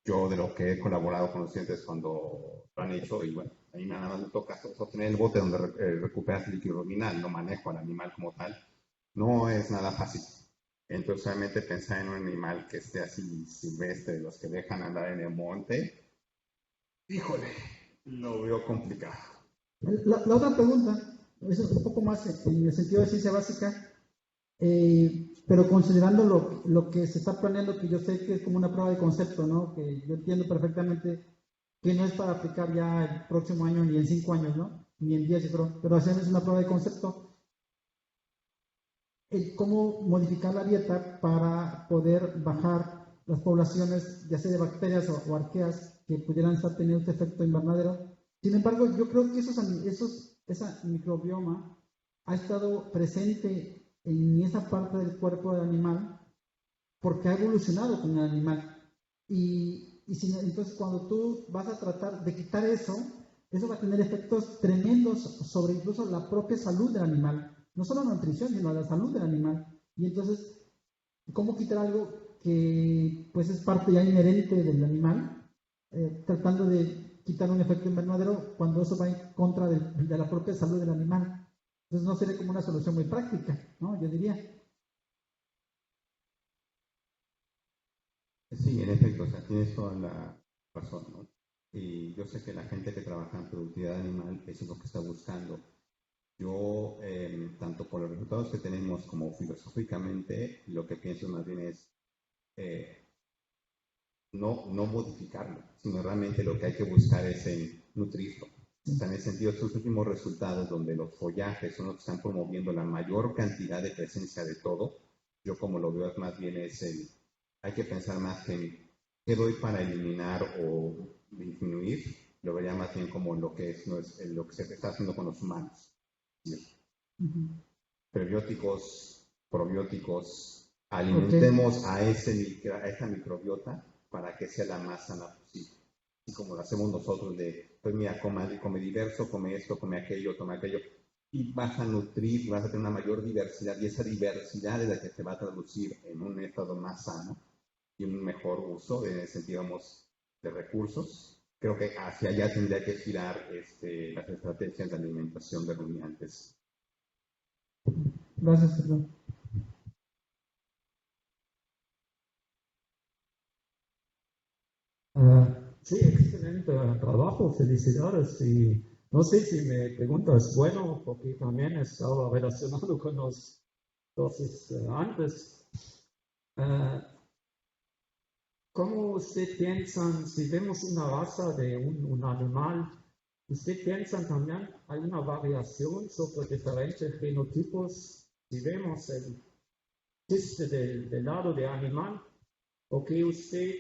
yo de lo que he colaborado con los estudiantes cuando lo han hecho, y bueno, a mí nada más me toca sostener el bote donde recuperas el líquido ruminal, no manejo al animal como tal, no es nada fácil. Entonces realmente pensar en un animal que esté así silvestre, los que dejan andar en el monte, híjole, lo veo complicado. La otra pregunta es un poco más en el sentido de ciencia básica, pero considerando lo que se está planeando, que yo sé que es como una prueba de concepto, ¿no? Que yo entiendo perfectamente que no es para aplicar ya el próximo año ni en 5 años, ¿no? Ni en 10, pero es una prueba de concepto. Cómo modificar la dieta para poder bajar las poblaciones, ya sea de bacterias o arqueas, que pudieran estar teniendo este efecto invernadero. Sin embargo, yo creo que esa microbioma ha estado presente en esa parte del cuerpo del animal porque ha evolucionado con el animal. Entonces, cuando tú vas a tratar de quitar eso va a tener efectos tremendos sobre incluso la propia salud del animal. No solo la nutrición, sino la salud del animal. Y entonces, ¿cómo quitar algo que pues es parte ya inherente del animal? Tratando de quitar un efecto invernadero cuando eso va en contra de la propia salud del animal. Entonces no sería como una solución muy práctica, ¿no? Yo diría. Sí, en efecto, o sea, tienes toda la razón, ¿no? Y yo sé que la gente que trabaja en productividad animal, eso es lo que está buscando. Yo, tanto por los resultados que tenemos como filosóficamente, lo que pienso más bien es no modificarlo, sino realmente lo que hay que buscar es en nutrirlo. O sea, en ese sentido, estos últimos resultados donde los follajes son los que están promoviendo la mayor cantidad de presencia de todo, yo como lo veo más bien es hay que pensar más que en qué doy para eliminar o disminuir, lo vería más bien como lo que es, no es lo que se está haciendo con los humanos. Prebióticos, probióticos, alimentemos a esa microbiota para que sea la más sana posible. Así como lo hacemos nosotros pues mira, come diverso, come esto, come aquello, toma aquello, y vas a nutrir, vas a tener una mayor diversidad, y esa diversidad es la que te va a traducir en un estado más sano y un mejor uso, en el sentido, digamos, de recursos. Creo que hacia allá tendría que girar las estrategias de alimentación de rumiantes. Gracias, perdón. Sí, excelente trabajo, felicidades. Y no sé si me preguntas, bueno, porque también estaba relacionado con los dosis antes. ¿Cómo usted piensa, si vemos una raza de un animal, usted piensa también hay una variación sobre diferentes genotipos? Si vemos el chiste del lado de animal, o que usted,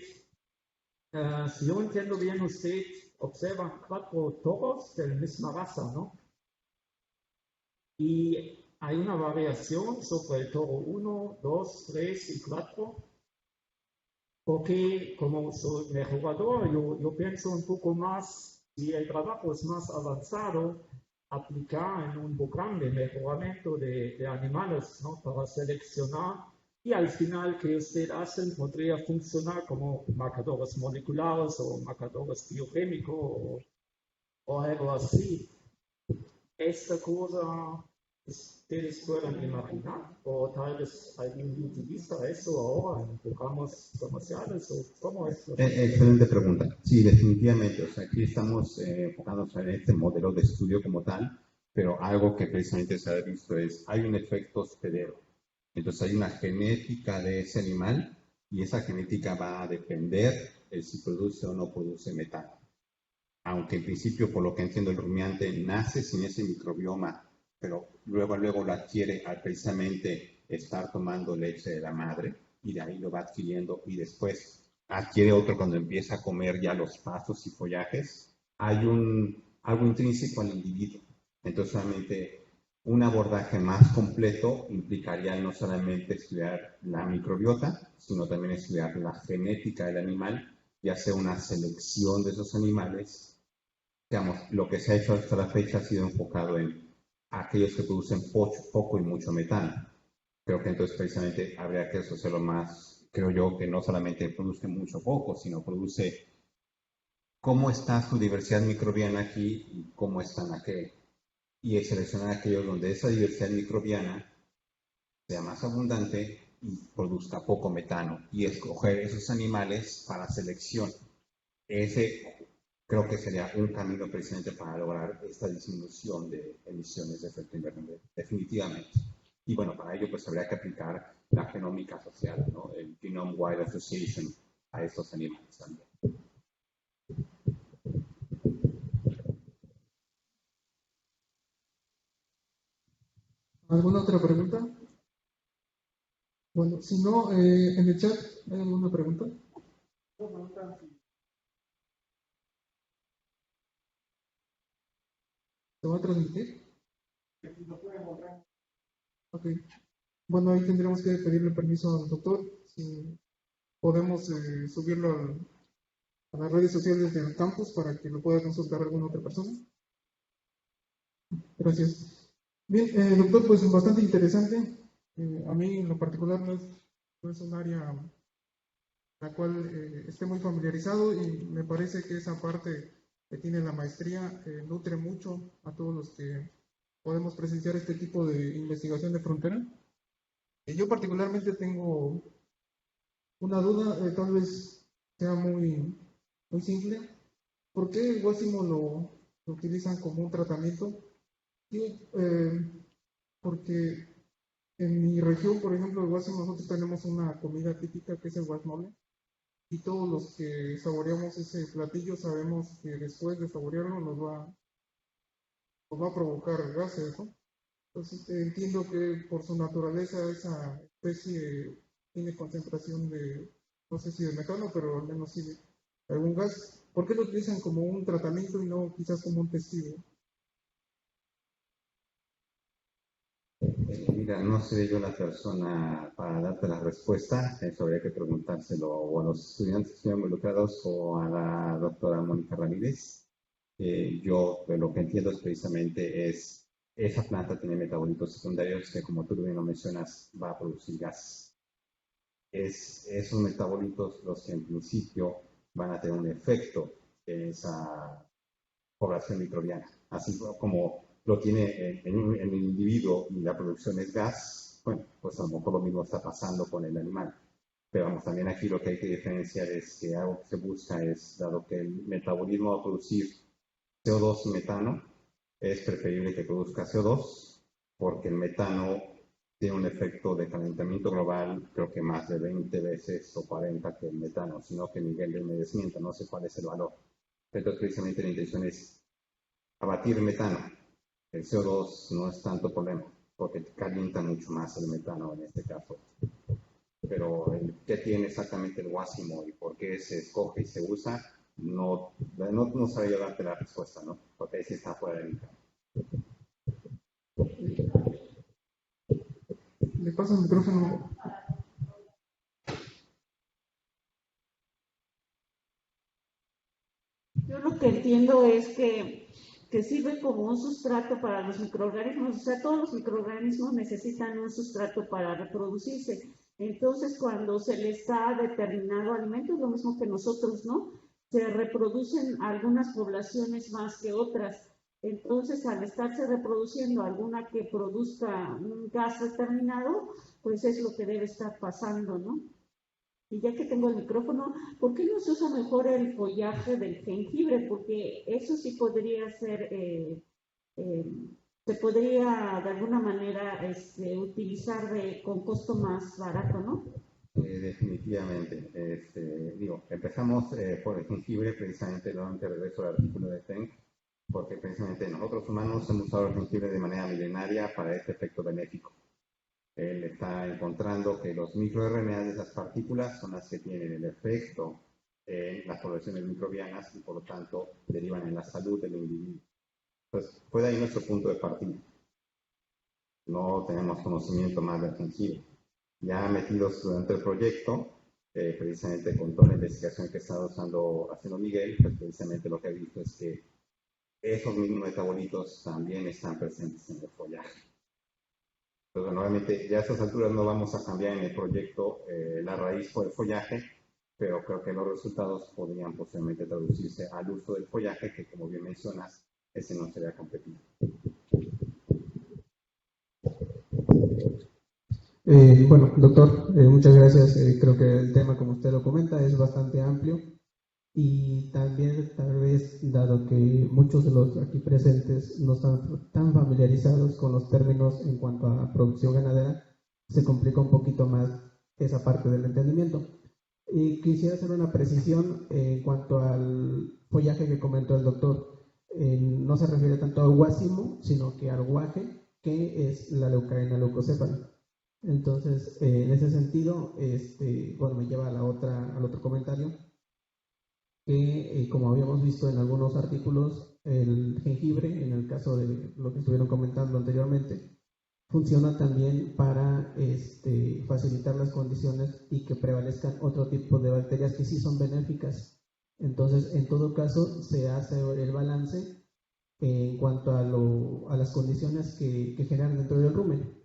si yo entiendo bien, usted observa 4 toros de la misma raza, ¿no? Y hay una variación sobre el toro 1, 2, 3 y 4. Porque como soy jugador, yo pienso un poco más, si el trabajo es más avanzado, aplicar en un programa de mejoramiento de animales, ¿no? Para seleccionar, y al final que usted hace podría funcionar como marcadores moleculares o marcadores bioquímicos o algo así. Esta cosa ustedes pueden imaginar, o tal vez alguien utiliza eso ahora en programas comerciales, o cómo es. Excelente pregunta. Sí, definitivamente. O sea, aquí estamos enfocándonos en este modelo de estudio como tal, pero algo que precisamente se ha visto es, hay un efecto hospedero. Entonces hay una genética de ese animal y esa genética va a depender de si produce o no produce metano. Aunque en principio, por lo que entiendo, el rumiante nace sin ese microbioma, pero luego lo adquiere al precisamente estar tomando leche de la madre, y de ahí lo va adquiriendo, y después adquiere otro cuando empieza a comer ya los pastos y follajes. Hay algo intrínseco al individuo. Entonces, solamente un abordaje más completo implicaría no solamente estudiar la microbiota, sino también estudiar la genética del animal, y hacer una selección de esos animales. Digamos, lo que se ha hecho hasta la fecha ha sido enfocado en aquellos que producen poco y mucho metano. Creo que entonces precisamente habría que asociarlo más, creo yo, que no solamente produce mucho poco, sino produce cómo está su diversidad microbiana aquí y cómo está en aquel. Y seleccionar aquellos donde esa diversidad microbiana sea más abundante y produzca poco metano, y escoger esos animales para selección. Ese creo que sería un camino precisamente para lograr esta disminución de emisiones de efecto invernadero, definitivamente. Y bueno, para ello pues habría que aplicar la genómica social, ¿no? El Genome-Wide Association a estos animales también. ¿Alguna otra pregunta? Bueno, si no, en el chat, ¿hay alguna pregunta? ¿Se va a transmitir? Ok. Bueno, ahí tendremos que pedirle permiso al doctor, si podemos subirlo a las redes sociales del campus para que lo pueda consultar alguna otra persona. Gracias. Bien, doctor, pues bastante interesante. A mí en lo particular no es un área la cual esté muy familiarizado, y me parece que esa parte que tiene la maestría nutre mucho a todos los que podemos presenciar este tipo de investigación de frontera. Yo particularmente tengo una duda, tal vez sea muy simple. ¿Por qué el guásimo lo utilizan como un tratamiento? Sí, porque en mi región, por ejemplo, el guásimo, nosotros tenemos una comida típica que es el guasmole, y todos los que saboreamos ese platillo sabemos que después de saborearlo nos va a provocar gases, ¿no? Entonces entiendo que por su naturaleza esa especie tiene concentración de no sé si de metano, pero al menos sí de algún gas. ¿Por qué lo utilizan como un tratamiento y no quizás como un testigo? Mira, no seré yo la persona para darte la respuesta. Eso habría que preguntárselo o a los estudiantes que están involucrados o a la doctora Mónica Ramírez. Yo lo que entiendo es precisamente esa planta tiene metabolitos secundarios que, como tú bien lo mencionas, va a producir gas. Es esos metabolitos los que en principio van a tener un efecto en esa población microbiana. Así como lo tiene en el individuo y la producción es gas, bueno, pues a lo mejor lo mismo está pasando con el animal. Pero vamos, también aquí lo que hay que diferenciar es que algo que se busca es, dado que el metabolismo va a producir CO2 y metano, es preferible que produzca CO2 porque el metano tiene un efecto de calentamiento global, creo que más de 20 veces o 40 que el metano, sino que nivel de humedecimiento, no sé cuál es el valor. Entonces, precisamente la intención es abatir el metano. El CO2 no es tanto problema, porque calienta mucho más el metano en este caso. Pero qué tiene exactamente el guásimo y por qué se escoge y se usa, no sabría darte la respuesta, ¿no? Porque ahí sí está fuera de mi campo. Le paso el micrófono. Yo lo que entiendo es que sirve como un sustrato para los microorganismos, o sea, todos los microorganismos necesitan un sustrato para reproducirse. Entonces, cuando se les da determinado alimento, es lo mismo que nosotros, ¿no? Se reproducen algunas poblaciones más que otras. Entonces, al estarse reproduciendo alguna que produzca un gas determinado, pues es lo que debe estar pasando, ¿no? Y ya que tengo el micrófono, ¿por qué no se usa mejor el follaje del jengibre? Porque eso sí podría ser, eh, se podría de alguna manera utilizar con costo más barato, ¿no? Definitivamente. Empezamos por el jengibre, precisamente nuevamente regreso al artículo de Feng, porque precisamente nosotros humanos hemos usado el jengibre de manera milenaria para este efecto benéfico. Él está encontrando que los microRNA de esas partículas son las que tienen el efecto en las poblaciones microbianas y por lo tanto derivan en la salud del individuo. Entonces, fue de ahí nuestro punto de partida. No tenemos conocimiento más del jengibre. Ya metidos durante el proyecto, precisamente con toda la investigación que está haciendo Miguel, pues precisamente lo que he visto es que esos mismos metabolitos también están presentes en el follaje. Entonces, nuevamente, ya a estas alturas no vamos a cambiar en el proyecto la raíz por el follaje, pero creo que los resultados podrían posiblemente traducirse al uso del follaje, que como bien mencionas, ese no sería competido. Bueno, doctor, muchas gracias. Creo que el tema, como usted lo comenta, es bastante amplio y también tal vez, dado que muchos de los aquí presentes no están tan familiarizados con los términos en cuanto a producción ganadera, se complica un poquito más esa parte del entendimiento. Y quisiera hacer una precisión en cuanto al follaje que comentó el doctor. No se refiere tanto al guásimo, sino que al guaje, que es la leucaena leucocéfala. Entonces, en ese sentido, bueno, me lleva al otro comentario, que como habíamos visto en algunos artículos, el jengibre, en el caso de lo que estuvieron comentando anteriormente, funciona también para facilitar las condiciones y que prevalezcan otro tipo de bacterias que sí son benéficas. Entonces, en todo caso, se hace el balance en cuanto a las condiciones que generan dentro del rumen.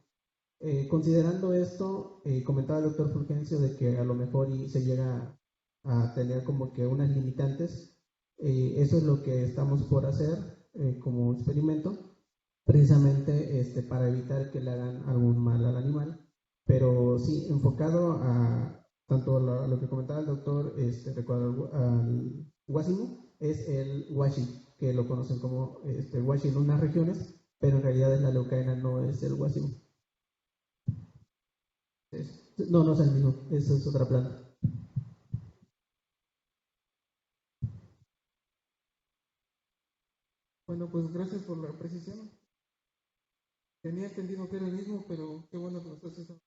Considerando esto, comentaba el doctor Fulgencio de que a lo mejor se llega a tener como que unas limitantes. Eso es lo que estamos por hacer como experimento, precisamente para evitar que le hagan algún mal al animal, pero sí enfocado a tanto a lo que comentaba el doctor, recuerdo al guásimo, es el washi, que lo conocen como washi en unas regiones, pero en realidad es la leucaena, no es el guásimo. No, no es el mismo, esa es otra planta. Bueno, pues gracias por la precisión. Tenía entendido que era el mismo, pero qué bueno que lo estás haciendo.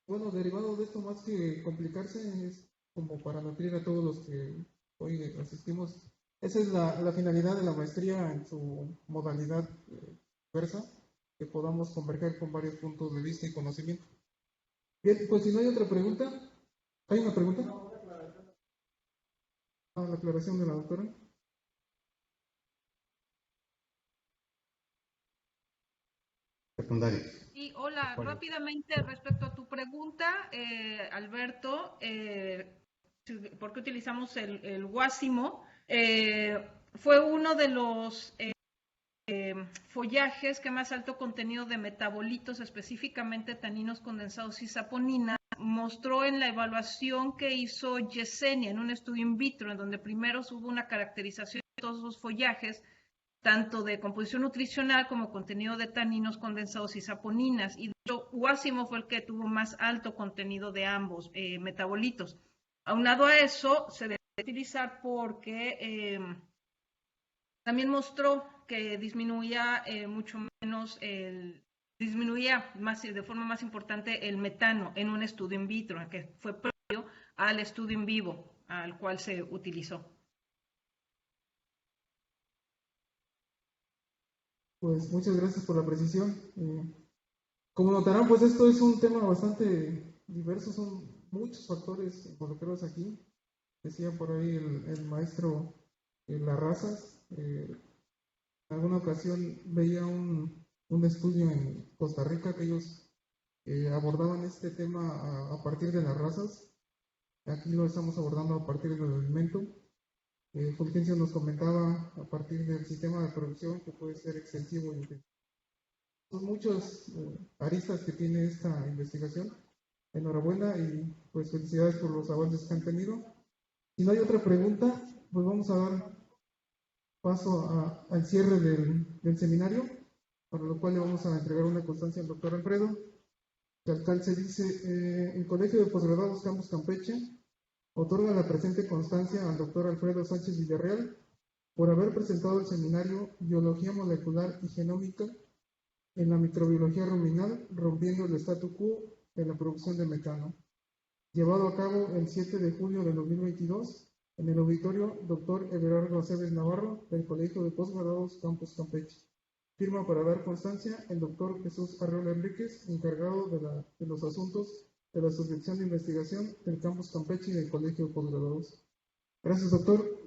Bueno, derivado de esto, más que complicarse, es como para nutrir a todos los que hoy asistimos. Esa es la finalidad de la maestría en su modalidad diversa, que podamos converger con varios puntos de vista y conocimiento. Bien, pues si no hay otra pregunta, ¿hay una pregunta? La aclaración de la doctora. Secundario. Y hola, rápidamente respecto a tu pregunta, Alberto, ¿por qué utilizamos el guásimo? Fue uno de los follajes que más alto contenido de metabolitos, específicamente taninos condensados y saponina, mostró en la evaluación que hizo Yesenia en un estudio in vitro, en donde primero hubo una caracterización de todos los follajes, tanto de composición nutricional como contenido de taninos condensados y saponinas. Y de hecho, Guásimo fue el que tuvo más alto contenido de ambos metabolitos. Aunado a eso, se debe utilizar porque también mostró que disminuía mucho menos disminuía más, de forma más importante el metano en un estudio in vitro, que fue previo al estudio in vivo al cual se utilizó. Pues muchas gracias por la precisión. Como notarán, pues esto es un tema bastante diverso, son muchos factores involucrados aquí. Decía por ahí el maestro las razas. En alguna ocasión veía un estudio en Costa Rica que ellos abordaban este tema a partir de las razas. Aquí lo estamos abordando a partir del alimento. Fulgencio nos comentaba a partir del sistema de producción que puede ser extensivo y intensivo. Son muchas aristas que tiene esta investigación. Enhorabuena y pues felicidades por los avances que han tenido. Si no hay otra pregunta, pues vamos a dar paso al cierre del seminario, para lo cual le vamos a entregar una constancia al doctor Alfredo. El alcance dice, el Colegio de Posgraduados Campus Campeche otorga la presente constancia al doctor Alfredo Sánchez Villarreal por haber presentado el seminario Biología Molecular y Genómica en la microbiología ruminal, rompiendo el statu quo de la producción de metano, llevado a cabo el 7 de julio de 2022 en el auditorio Dr. Everardo Aceves Navarro del Colegio de Posgraduados Campus Campeche. Firma para dar constancia el doctor Jesús Arreola Enríquez, encargado de los asuntos de la subdirección de investigación del Campus Campeche y del Colegio de Posgraduados. Gracias, doctor.